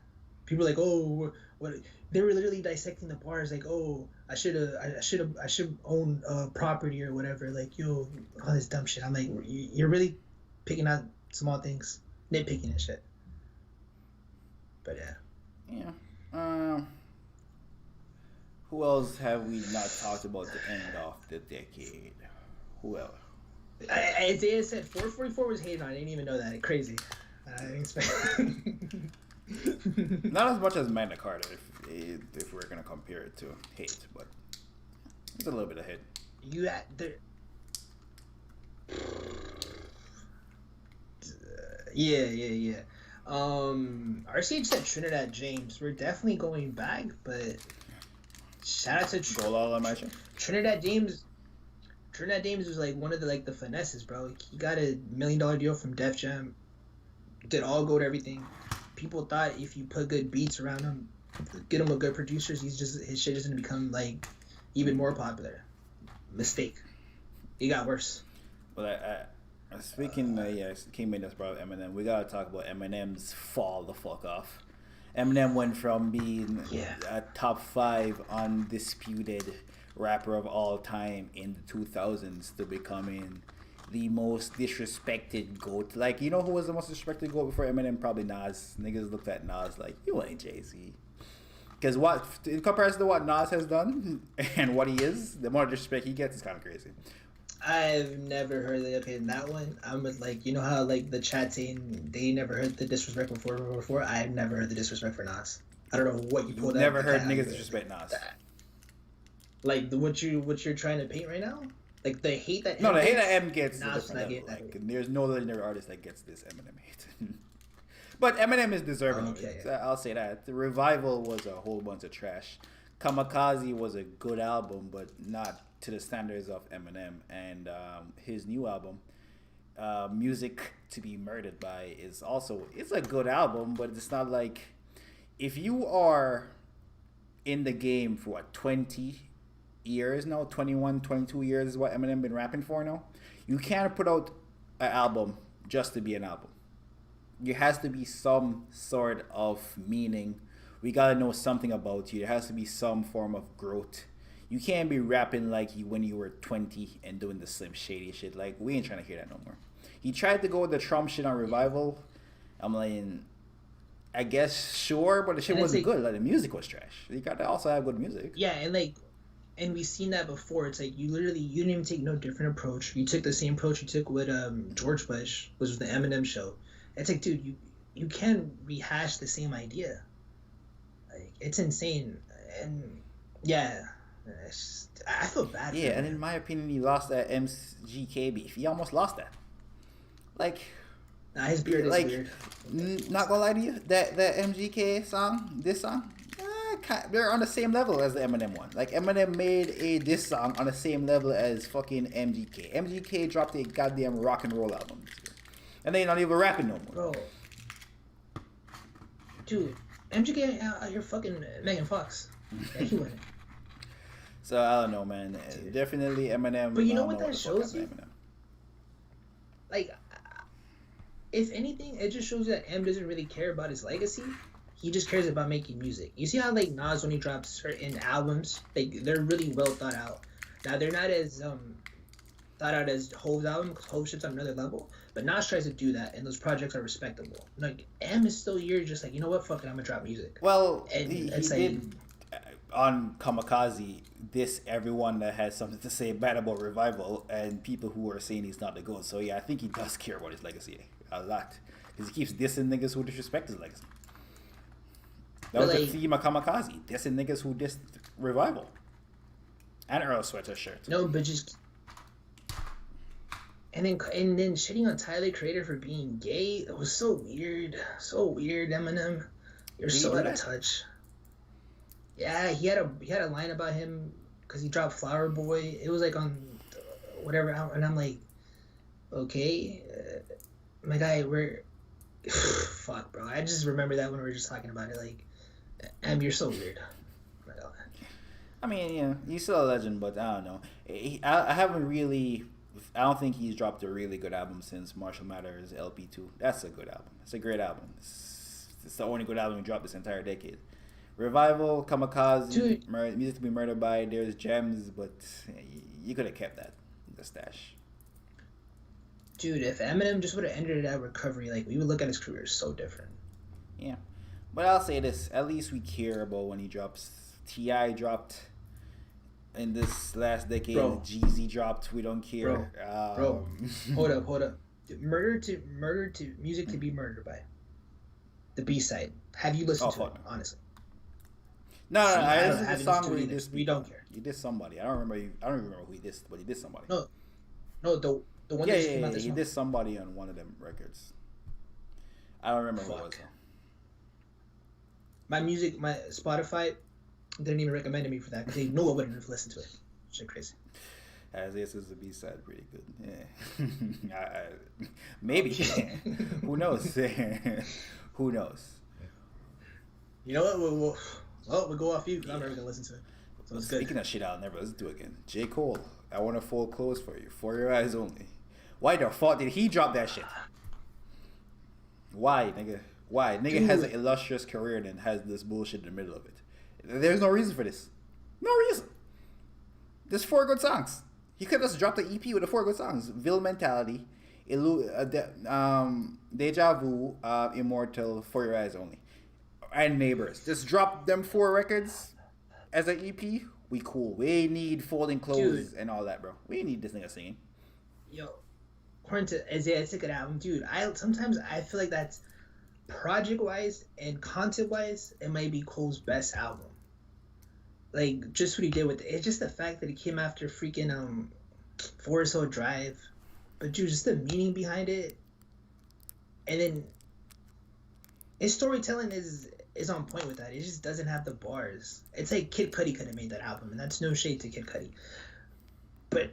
People are like, oh, what? They were literally dissecting the bars, like, oh, I should own property or whatever. Like, yo, all this dumb shit. I'm like, you're really picking out small things, nitpicking and shit. But yeah. Yeah. Who else have we not talked about the end of the decade? Who else? Isaiah said 444 was hated on. I didn't even know that. Crazy. I didn't expect. Not as much as Magna Carta, if we're gonna compare it to hate, but it's a little bit of hate. You had there. Yeah. RCH said Trinidad James. We're definitely going back, but shout out to Trinidad James. Trinidad James was like one of the finesses, bro. He got $1 million deal from Def Jam. Did all go to everything. People thought if you put good beats around him, get him with good producers, his shit is gonna become like even more popular. Mistake. It got worse. Well, speaking, King made us brought up Eminem. We gotta talk about Eminem's fall the fuck off. Eminem went from being a top 5 undisputed rapper of all time in the 2000s to becoming the most disrespected GOAT. Like, you know who was the most disrespected GOAT before Eminem? Probably Nas. Niggas looked at Nas like, you ain't Jay-Z. Because in comparison to what Nas has done and what he is, the more disrespect he gets is kind of crazy. I've never heard that one. I'm with like, you know how like the chat saying they never heard the disrespect before? I've never heard the disrespect for Nas. I don't know what you pulled out. Never heard niggas disrespect Nas. Like what you're trying to paint right now? Like the hate that the hate that M gets. Nas not getting that. There's no legendary artist that gets this Eminem hate. But Eminem is deserving of it. Yeah. I'll say that. The Revival was a whole bunch of trash. Kamikaze was a good album, but not to the standards of Eminem. And his new album, Music to Be Murdered By, it's a good album, but it's not like, if you are in the game for 20 years now, 21, 22 years is what Eminem been rapping for now, you can't put out an album just to be an album. There has to be some sort of meaning. We gotta know something about you. There has to be some form of growth. You can't be rapping like you when you were 20 and doing the Slim Shady shit. Like, we ain't trying to hear that no more. He tried to go with the Trump shit on Revival. I'm like, I guess sure, but the shit wasn't good. Like, the music was trash. You gotta also have good music. Yeah, and we've seen that before. It's like you didn't even take no different approach. You took the same approach you took with George Bush, which was the Eminem show. It's like, dude, you can't rehash the same idea. Like, it's insane. And yeah, I feel bad. Yeah, and in my opinion, he lost that MGK beef. He almost lost that. Like, his beard is weird. Not gonna lie to you, that MGK song, this song, they're on the same level as the Eminem one. Like, Eminem made a diss song on the same level as fucking MGK. MGK dropped a goddamn rock and roll album this year. And they're not even rapping no more. Bro. Dude, MGK out here fucking Megan Fox. Yeah, he wouldn't. So I don't know, man. Dude. Definitely Eminem. But you know I what don't that the fuck shows you? happened to Eminem. Like, if anything, it just shows you that M doesn't really care about his legacy. He just cares about making music. You see how like Nas, when he drops certain albums, they're really well thought out. Now they're not as thought out as Hove's album, because Hove shit's on another level. But Nas tries to do that, and those projects are respectable. Like M is still here, just like, you know what, fuck it, I'm gonna drop music. Well, And he it's did on Kamikaze diss everyone that has something to say bad about Revival and people who are saying he's not the GOAT. So yeah, I think he does care about his legacy a lot because he keeps dissing niggas who disrespect his legacy. That was the theme of Kamikaze, dissing niggas who dissed Revival and Earl Sweater's shirt. No, but just and then shitting on Tyler Creator for being gay. It was so weird, Eminem. You're so out of touch. Yeah, he had a line about him because he dropped Flower Boy. It was like on whatever, and I'm like, okay, my guy, we're fuck, bro. I just remember that when we were just talking about it. Like, you're so weird. I mean, yeah, he's still a legend, but I don't know. I haven't really. I don't think he's dropped a really good album since Marshall Mathers LP2. That's a good album. It's a great album. It's the only good album he dropped this entire decade. Revival, Kamikaze, Music to be Murdered by, there's gems, but you could have kept that in the stash. Dude, if Eminem just would have ended it at Recovery, like, we would look at his career so different. Yeah. But I'll say this, at least we care about when he drops. T.I. dropped in this last decade. Bro. Jeezy dropped, we don't care. Bro, hold up. Murder to Music to be Murdered by. The B-side. Have you listened to it, honestly? No, I listened to the song where he dissed. We don't care. He dissed somebody. I don't remember who he dissed, but he dissed somebody. No, the one that came out this he dissed somebody on one of them records. I don't remember who it was. My Spotify didn't even recommend me for that because they knew I wouldn't have listened to it. Shit, crazy. As this is the B-side, pretty good. Yeah, maybe. Who knows? Who knows? You know what? We'll go off you because I'm never gonna listen to it. So it's Speaking of shit, I'll never listen to it again. J. Cole, I want to fold clothes for you, for your eyes only. Why the fuck did he drop that shit? Why, nigga? Why? Nigga has an illustrious career and then has this bullshit in the middle of it. There's no reason for this. No reason. There's 4 good songs. He could have just dropped the EP with the 4 good songs. Ville Mentality, Deja Vu, Immortal, For Your Eyes Only, and Neighbors. Just drop them 4 records as an EP. We cool. We need folding clothes and all that, bro. We need this nigga singing. Yo, according to Isaiah, it's a good album, dude. Sometimes I feel like that's project wise and content wise, it might be Cole's best album. Like, just what he did with it. It's just the fact that he came after freaking Forest Hill Drive. But dude, just the meaning behind it. And then his storytelling is on point with that. It just doesn't have the bars. It's like Kid Cudi could have made that album, and that's no shade to Kid Cudi. But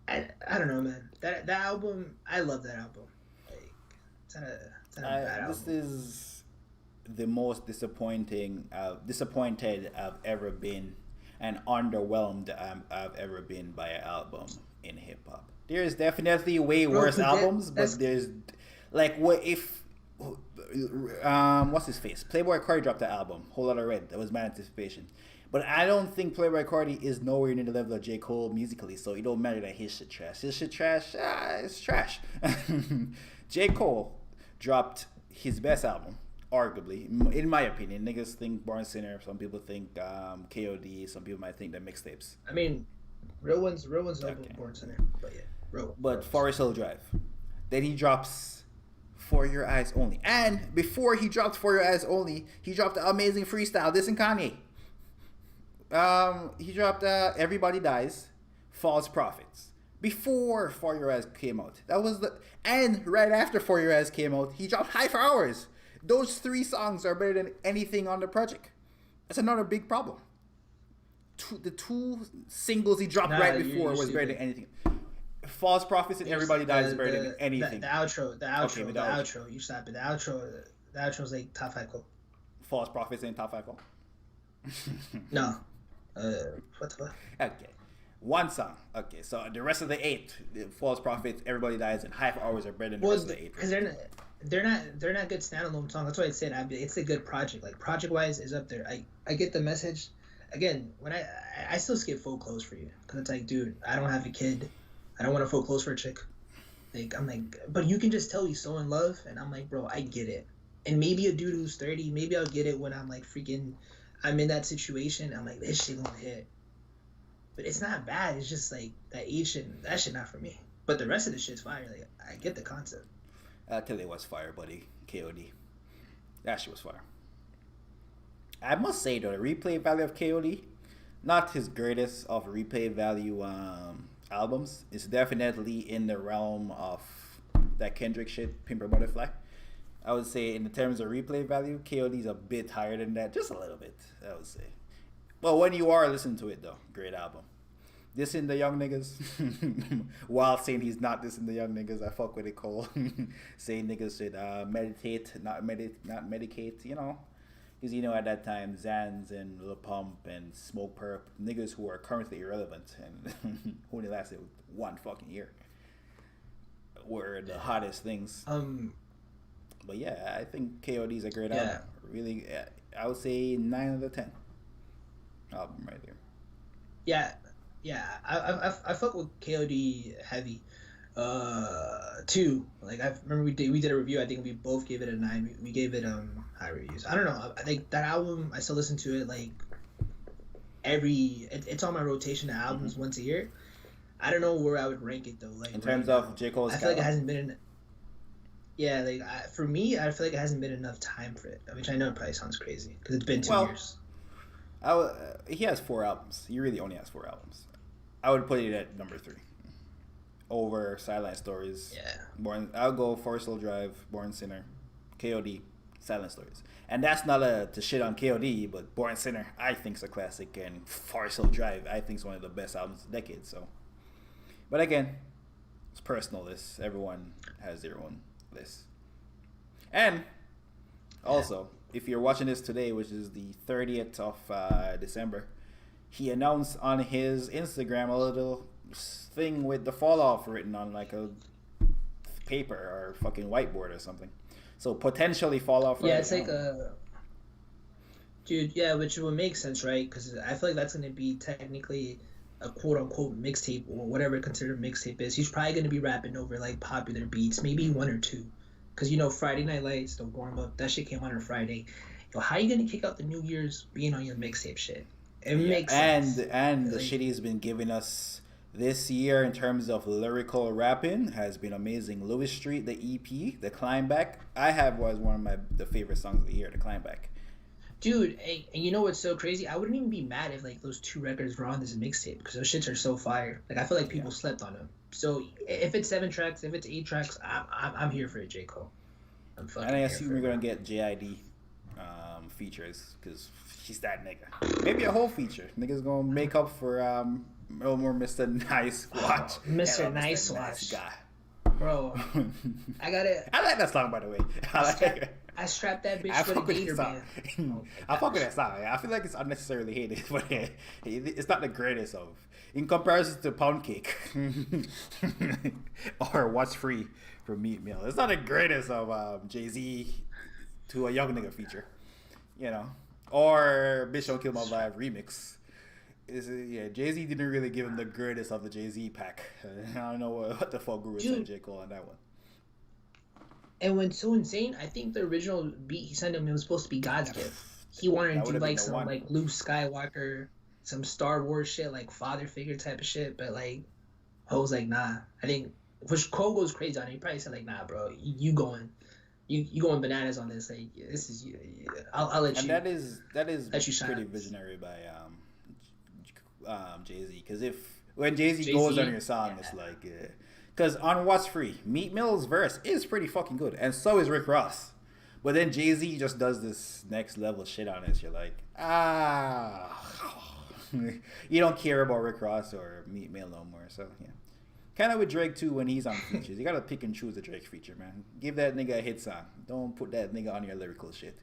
I don't know, man. That album, I love that album. Like, it's not a bad album. This is the most disappointed I've ever been, and underwhelmed I've ever been by an album in hip hop. There's definitely way worse albums, but there's like, what if what's his face? Playboi Carti dropped the album Whole Lotta Red. That was my anticipation. But I don't think Playboi Carti is nowhere near the level of J. Cole musically, so it don't matter that his shit trash. His shit trash, it's trash. J. Cole dropped his best album, arguably, in my opinion. Niggas think Born Sinner, some people think KOD, some people might think they're mixtapes. I mean, real ones know Born Sinner, but yeah, But Forest Hill Drive. Then he drops For Your Eyes Only. And before he dropped For Your Eyes Only, he dropped the amazing freestyle, dissing Kanye. He dropped Everybody Dies, False Prophets. Before For Your Eyes came out. And right after For Your Eyes came out, he dropped High for Hours. Those 3 songs are better than anything on the project. That's another big problem. The 2 singles he dropped right before was better than anything. False Prophets and Everybody Dies is better than anything. The outro. You stop it. The outro's like top 5 quote. False Prophets in top 5 all? No. What the fuck? Okay. One song. Okay, so the rest of the 8, the False Prophets, Everybody Dies, and Half Hours are better than the rest of the 8. Because they're not good standalone songs. That's why I said it's a good project. Like project wise is up there. I get the message. Again, when I still skip full clothes for you because it's like, dude, I don't have a kid. I don't want to full clothes for a chick. Like I'm like, but you can just tell he's so in love, and I'm like, bro, I get it. And maybe a dude who's 30, maybe I'll get it when I'm like freaking, I'm in that situation. I'm like, this shit gonna hit. But it's not bad. It's just like that shit not for me. But the rest of the shit's fire. Like I get the concept. I'll tell you what's fire, buddy. KOD. That shit was fire. I must say though, the replay value of KOD, not his greatest of replay value albums. It's definitely in the realm of that Kendrick shit, Pimper Butterfly. I would say in the terms of replay value, KOD's a bit higher than that, just a little bit, I would say. But when you are listening to it though, great album. Dissing the young niggas while saying he's not dissing the young niggas. I fuck with it, Cole. Saying niggas should meditate, not medicate, you know. Because, you know, at that time, Zans and Lil Pump and Smoke Perp, niggas who are currently irrelevant and who only lasted 1 fucking year, were the hottest things. But yeah, I think KOD's a great album. Really, I would say 9 out of 10 album right there. Yeah, I fuck with KOD heavy, too. Like I remember we did a review. I think we both gave it a 9. We gave it high reviews. I don't know. I think that album I still listen to it like it's on my rotation of albums once a year. I don't know where I would rank it though. Like in terms of J. Cole's, I feel like it hasn't been. Yeah, like for me, I feel like it hasn't been enough time for it. Which I know probably sounds crazy because it's been 2 years. He has 4 albums. He really only has 4 albums. I would put it at number 3 over Silent Stories. Yeah. I'll go Forest Hill Drive, Born Sinner, KOD, Silent Stories. And that's not to shit on KOD, but Born Sinner I think is a classic, and Forest Hill Drive I think is one of the best albums of the decade. So, but again, it's personal list. Everyone has their own list. And also, if you're watching this today, which is the 30th of December, he announced on his Instagram a little thing with the fall off written on like a paper or fucking whiteboard or something. So potentially fall off. Yeah, it's like a dude. Yeah, which would make sense, right? Because I feel like that's going to be technically a quote unquote mixtape or whatever considered mixtape is. He's probably going to be rapping over like popular beats, maybe 1 or 2. Because you know Friday Night Lights, the warm up, that shit came on Friday. Yo, how you gonna kick out the New Year's being on your mixtape shit? It makes sense. And the shit he's been giving us this year in terms of lyrical rapping has been amazing. Lewis Street, the EP, The Climb Back, I have was one of the favorite songs of the year, The Climb Back. Dude, and you know what's so crazy? I wouldn't even be mad if like those 2 records were on this mixtape because those shits are so fire. Like I feel like people slept on them. So if it's 7 tracks, if it's 8 tracks, I'm here for it, J. Cole. And I assume we're gonna get JID features because she's that nigga. Maybe a whole feature. Niggas gonna make up for no more Mr. Nice Watch. Mr. Nice Watch. Nice guy. Bro, I got it. I like that song, by the way. I strapped that bitch with a gator band. I fuck with that song. I feel like it's unnecessarily hated, but it's not the greatest of. In comparison to Pound Cake or What's Free from Meat Mill, it's not the greatest of Jay-Z to a young nigga feature, you know, or Bitch Don't Kill My Vibe remix. Jay-Z didn't really give him the greatest of the Jay-Z pack. I don't know what the fuck Guru said J. Cole on that one. And when So Insane, I think the original beat he sent him, it was supposed to be God's gift. He wanted to do like some like Luke Skywalker, some Star Wars shit, like father figure type of shit, but like I was like, nah. I think which Cole goes crazy on it. He probably said like, nah, bro, you going bananas on this. Like this is I'll let you. And that is pretty visionary by Jay-Z, because when Jay-Z goes on your song, it's like, because on What's Free, Meat Mill's verse is pretty fucking good, and so is Rick Ross. But then Jay-Z just does this next level shit on it. You're like, you don't care about Rick Ross or Meat Mill no more. So yeah, kind of with Drake too when he's on features. You gotta pick and choose a Drake feature, man. Give that nigga a hit song. Don't put that nigga on your lyrical shit.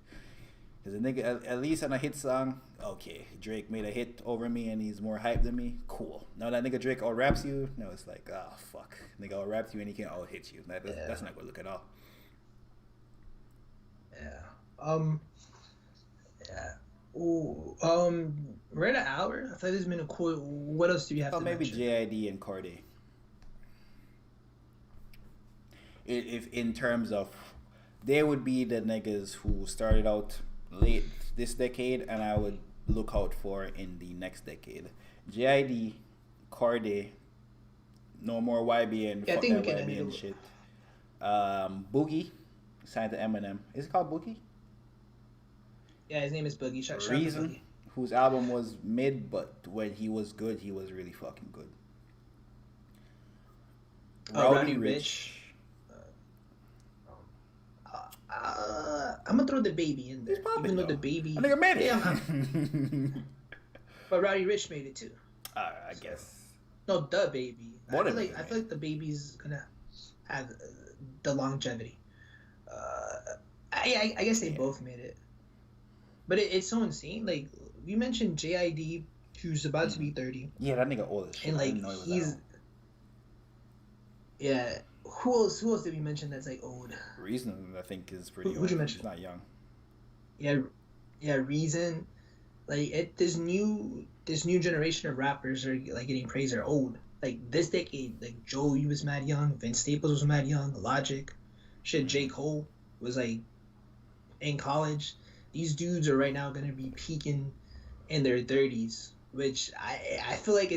Cause a nigga at least on a hit song, okay, Drake made a hit over me and he's more hyped than me. Cool. Now that nigga Drake out raps you, no, it's like, oh fuck, nigga out raps you and he can't out hit you. That's not good look at all. Yeah. Yeah. Ooh. We're at an hour. I thought this has been a cool. What else do you have to Maybe mention? JID and Corday. If in terms of, they would be the niggas who started out late this decade, and I would look out for in the next decade. JID, Corday, no more YBN, Yeah, I fuck think that we can YBN end it. shit. Boogie, signed to Eminem. Is it called Boogie? Yeah, his name is Boogie. Shout out to Reason, Boogie. whose album was mid, but when he was good, he was really fucking good. Rowdy Rich. I'm gonna throw the baby in there, He's popping, even though though. the baby. I think I made it. Yeah, but Rowdy Rich made it too. I guess. No, the baby. More I than feel like baby, I feel like the baby's gonna have the longevity. I guess they both made it, but it's so insane. Like we mentioned JID, who's about to be 30, Yeah, that nigga old as shit. and I like didn't know he was he's that old. yeah. Who else did we mention that's like old? Reason, I think, is pretty Who'd old. you mention? He's not young. Yeah, Reason. Like this new generation of rappers are like getting praised are old. Like this decade, like Joey was mad young, Vince Staples was mad young, Logic, shit, J. Cole was like in college. These dudes are right now gonna be peaking in their 30s, which I feel like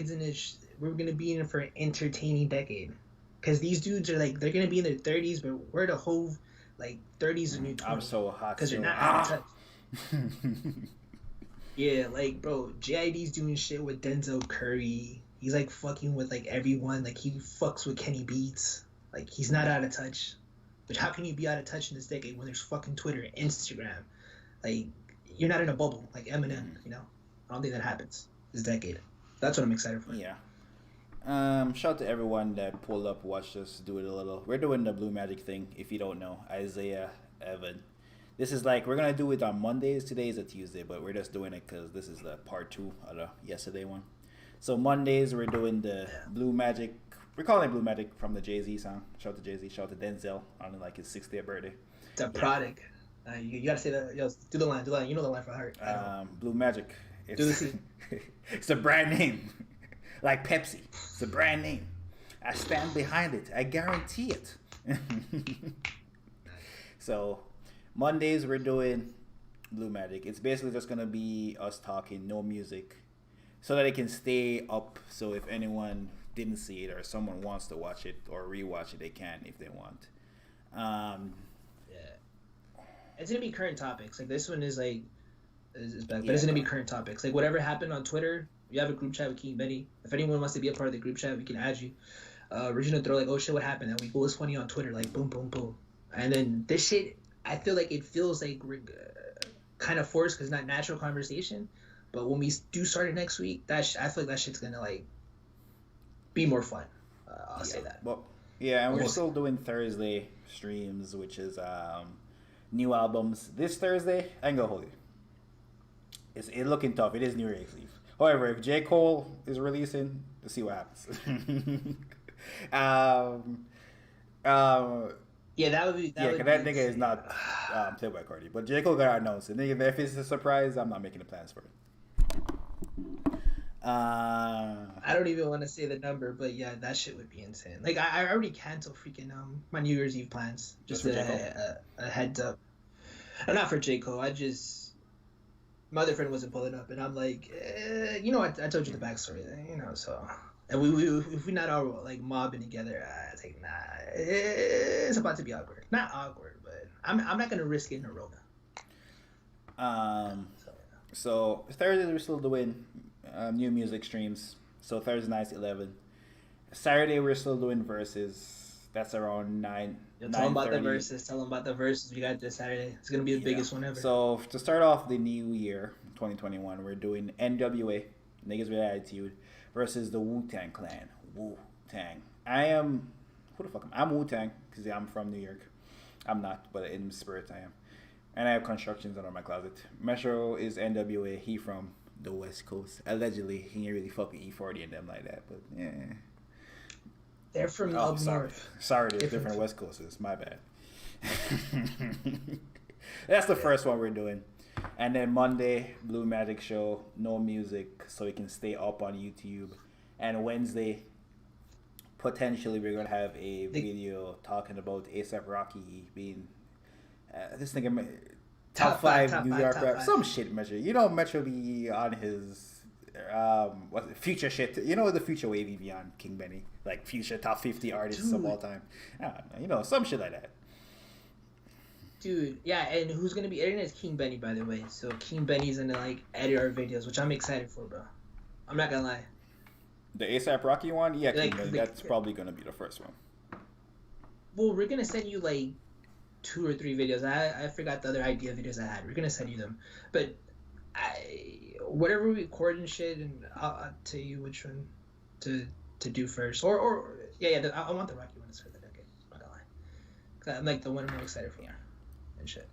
we're gonna be in for an entertaining decade, because these dudes are like they're gonna be in their 30s, but we're the whole like 30s and new 20s. I'm so hot. Because they're still. not out of touch. Yeah, like bro, JID's doing shit with Denzel Curry. He's like fucking with like everyone. Like he fucks with Kenny Beats. Like he's not out of touch. But how can you be out of touch in this decade when there's fucking Twitter and Instagram? Like you're not in a bubble like Eminem. You know, I don't think that happens this decade. That's what I'm excited for. Yeah. Shout out to everyone that pulled up, watched us do it a little. We're doing the Blue Magic thing. If you don't know, Isaiah, Evan. This is like, we're gonna do it on Mondays. Today is a Tuesday, but we're just doing it because this is the part 2 of the yesterday one. So Mondays we're doing the Blue Magic. We're calling it Blue Magic from the Jay-Z song. Shout out to Jay-Z. Shout out to Denzel on like his 60th birthday. It's a product. You gotta say that. Yo, do the line. You know the line for heart. Blue Magic. It's, Do the scene. It's a brand name. Like Pepsi. It's a brand name. I stand behind it. I guarantee it. So Mondays we're doing Blue Magic. It's basically just gonna be us talking, no music, so that it can stay up. So if anyone didn't see it or someone wants to watch it or rewatch it, they can if they want. Yeah. It's gonna be current topics. Like this one is like is back, but it's gonna be current topics. Like whatever happened on Twitter. We have a group chat with King Benny. If anyone wants to be a part of the group chat, we can add you. We're just gonna throw like, oh shit, what happened that week? What was funny on Twitter? Like boom, boom, boom. And then this shit, I feel like it feels like kind of forced because it's not natural conversation. But when we do start it next week, I feel like that shit's gonna like be more fun. I'll say that. Well, yeah, and we're still doing Thursday streams, which is new albums. This Thursday, I ain't gonna hold you. It's looking tough. It is New Year's Eve. However, if J. Cole is releasing, let's see what happens. Yeah, that would be. Because that nigga is not Playboy Cardi. But J. Cole got announced. And if it's a surprise, I'm not making the plans for it. I don't even want to say the number, but yeah, that shit would be insane. Like I already canceled freaking my New Year's Eve plans. Just a heads up. Not for J. Cole. My other friend wasn't pulling up, and I'm like, you know, I told you the backstory, you know, so. And we if we're not all like mobbing together, I was like, nah, it's about to be awkward. Not awkward, but I'm not gonna risk it in a Rona. So Thursday we're still doing new music streams. So Thursday night's 11. Saturday we're still doing verses. That's around 9. Tell them about the verses. Tell them about the verses we got this Saturday. It's gonna be the biggest one ever. So to start off the new year, 2021, we're doing NWA, Niggas with Attitude, versus the Wu-Tang Clan. Wu-Tang. I'm Wu-Tang because I'm from New York. I'm not, but in spirit I am. And I have constructions under my closet. Metro is NWA. He from the West Coast. Allegedly, he ain't really fuck with E40 and them like that. But yeah. They're from Oh, up sorry. north. Sorry, there's different West Coasters. My bad. That's the first one we're doing. And then Monday, Blue Magic Show, no music, so you can stay up on YouTube. And Wednesday, potentially we're gonna have a video talking about ASAP Rocky being this nigga top five New York rap, some shit Metro. You know Metro be on his what's it, future shit. You know the future wavy be on King Benny, like future top 50 artists of all time. I don't know, you know, some shit like that. Dude, yeah, and who's gonna be editing is King Benny, by the way. So King Benny's gonna like edit our videos, which I'm excited for, bro. I'm not gonna lie. The ASAP Rocky one, yeah, Like, King Benny, that's probably gonna be the first one. Well, we're gonna send you like 2 or 3 videos. I forgot the other idea videos I had. We're gonna send you them, but whatever we record and shit, and I'll tell you which one to do first. Or yeah, I want the Rocky one for the decade. I'm not gonna lie, 'cause I'm like the one I'm more excited for. And shit.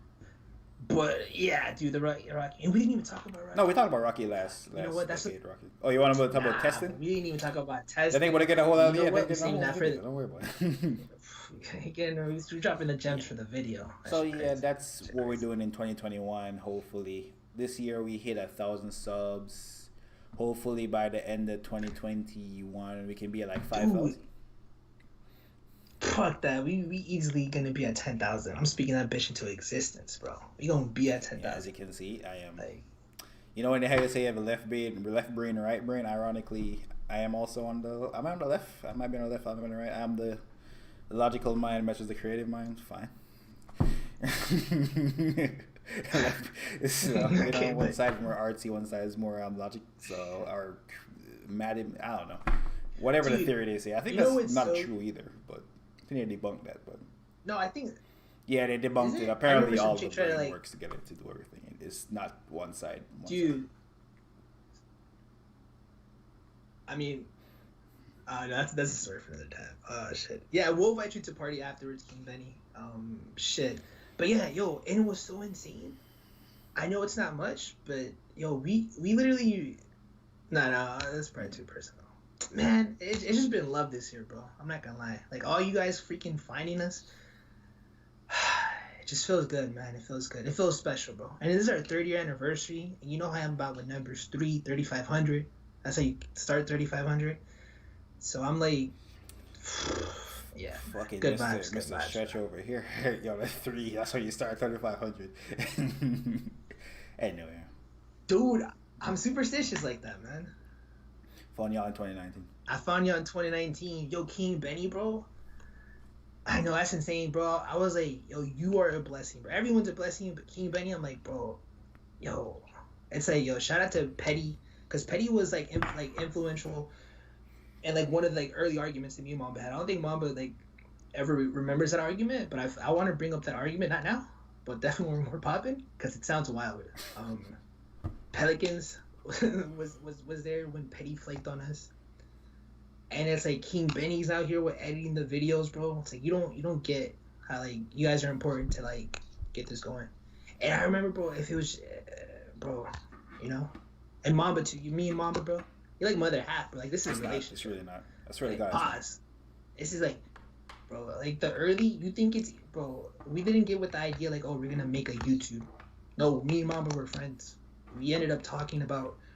But yeah, dude, the Rocky, and we didn't even talk about Rocky. No, we talked about Rocky last. You know what? That's Rocky. Oh, you want to talk about testing? We didn't even talk about testing. I think we're gonna get a whole lot of Don't worry about it. Again, we're dropping the gems for the video. So yeah, that's what we're doing in 2021. Hopefully, this year we hit 1,000 subs. Hopefully, by the end of 2021, we can be at like 5,000. Fuck that. We easily gonna be at 10,000. I'm speaking that bitch into existence, bro. We gonna be at 10,000. Yeah, as you can see, I am. Like, you know when they have to say you have a left brain, right brain. Ironically, I am also on the. I'm on the left. I might be on the left. I'm on the right. I'm the logical mind matches the creative mind. Fine. So, okay, one side is more artsy, one side is more logic. So our mad. I don't know. Whatever the theory they say, I think that's not true either. But I think they debunked that. But no, I think. Yeah, they debunked it. Apparently, all the brain works together to do everything. It's not one side. Dude. I mean, that's a story for another time. Oh shit. Yeah, we'll invite you to party afterwards, King Benny. Shit. But yeah, yo, and it was so insane. I know it's not much, but yo, we literally. No, that's probably too personal. Man, it's just been love this year, bro. I'm not gonna lie. Like, all you guys freaking finding us, it just feels good, man. It feels good. It feels special, bro. And this is our 3rd-year anniversary. And you know how I am about with numbers 3,500. That's how you start 3,500. So I'm like, yeah. Fucking good vibes, good vibes. Stretch over here. Yo, that's 3. That's how you start 3,500. Anyway. Dude, I'm superstitious like that, man. Found y'all in 2019. I found y'all in 2019. Yo, King Benny, bro. I know, that's insane, bro. I was like, yo, you are a blessing, bro. Everyone's a blessing, but King Benny, I'm like, bro, yo. It's like, yo, shout out to Petty. Because Petty was, like, influential. And, like, one of the, like, early arguments that me and Mamba had. I don't think Mamba, like, ever remembers that argument. But I want to bring up that argument, not now. But definitely when we're popping. Because it sounds wild. Pelicans was there when Petty flaked on us, and it's like King Benny's out here with editing the videos, bro. It's like you don't get how like you guys are important to like get this going. And I remember, bro, if it was, bro, you know, and Mamba too. Me and Mamba, bro, you're like mother half, but like this is a relationship. It's really not. That's really like, pause. This is like, bro, like the early. You think it's, bro? We didn't get with the idea like, oh, we're gonna make a YouTube. No, me and Mamba were friends. We ended up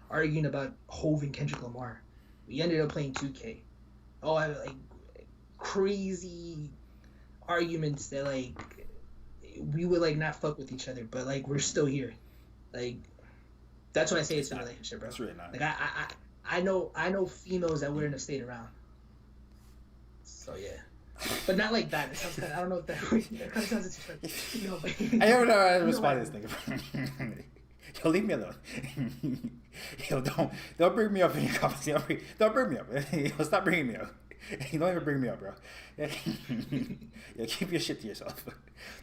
arguing about Hove and Kendrick Lamar. We ended up playing 2K. Oh, I like crazy arguments that like we would like not fuck with each other, but like we're still here. Like that's why I say it's a relationship, bro. It's really not. Like I know females that wouldn't have stayed around. So yeah. But not like that. It sounds kind of, I don't know if that kind of sounds like, you know, like, I never know how to respond to this thing. Yo, leave me alone. Yo, don't bring me up in your comments. Don't bring me up. Yo, stop bringing me up. Don't even bring me up, bro. Yo, keep your shit to yourself.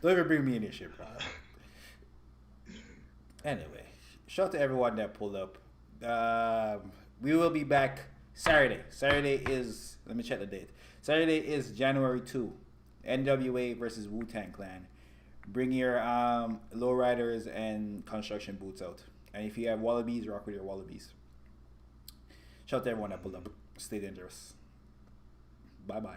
Don't even bring me in your shit, bro. Anyway, shout out to everyone that pulled up. We will be back Saturday. Saturday is, let me check the date. Saturday is January 2. NWA versus Wu-Tang Clan. Bring your lowriders and construction boots out. And if you have wallabies, rock with your wallabies. Shout out to everyone that pulled up. Stay dangerous. Bye bye.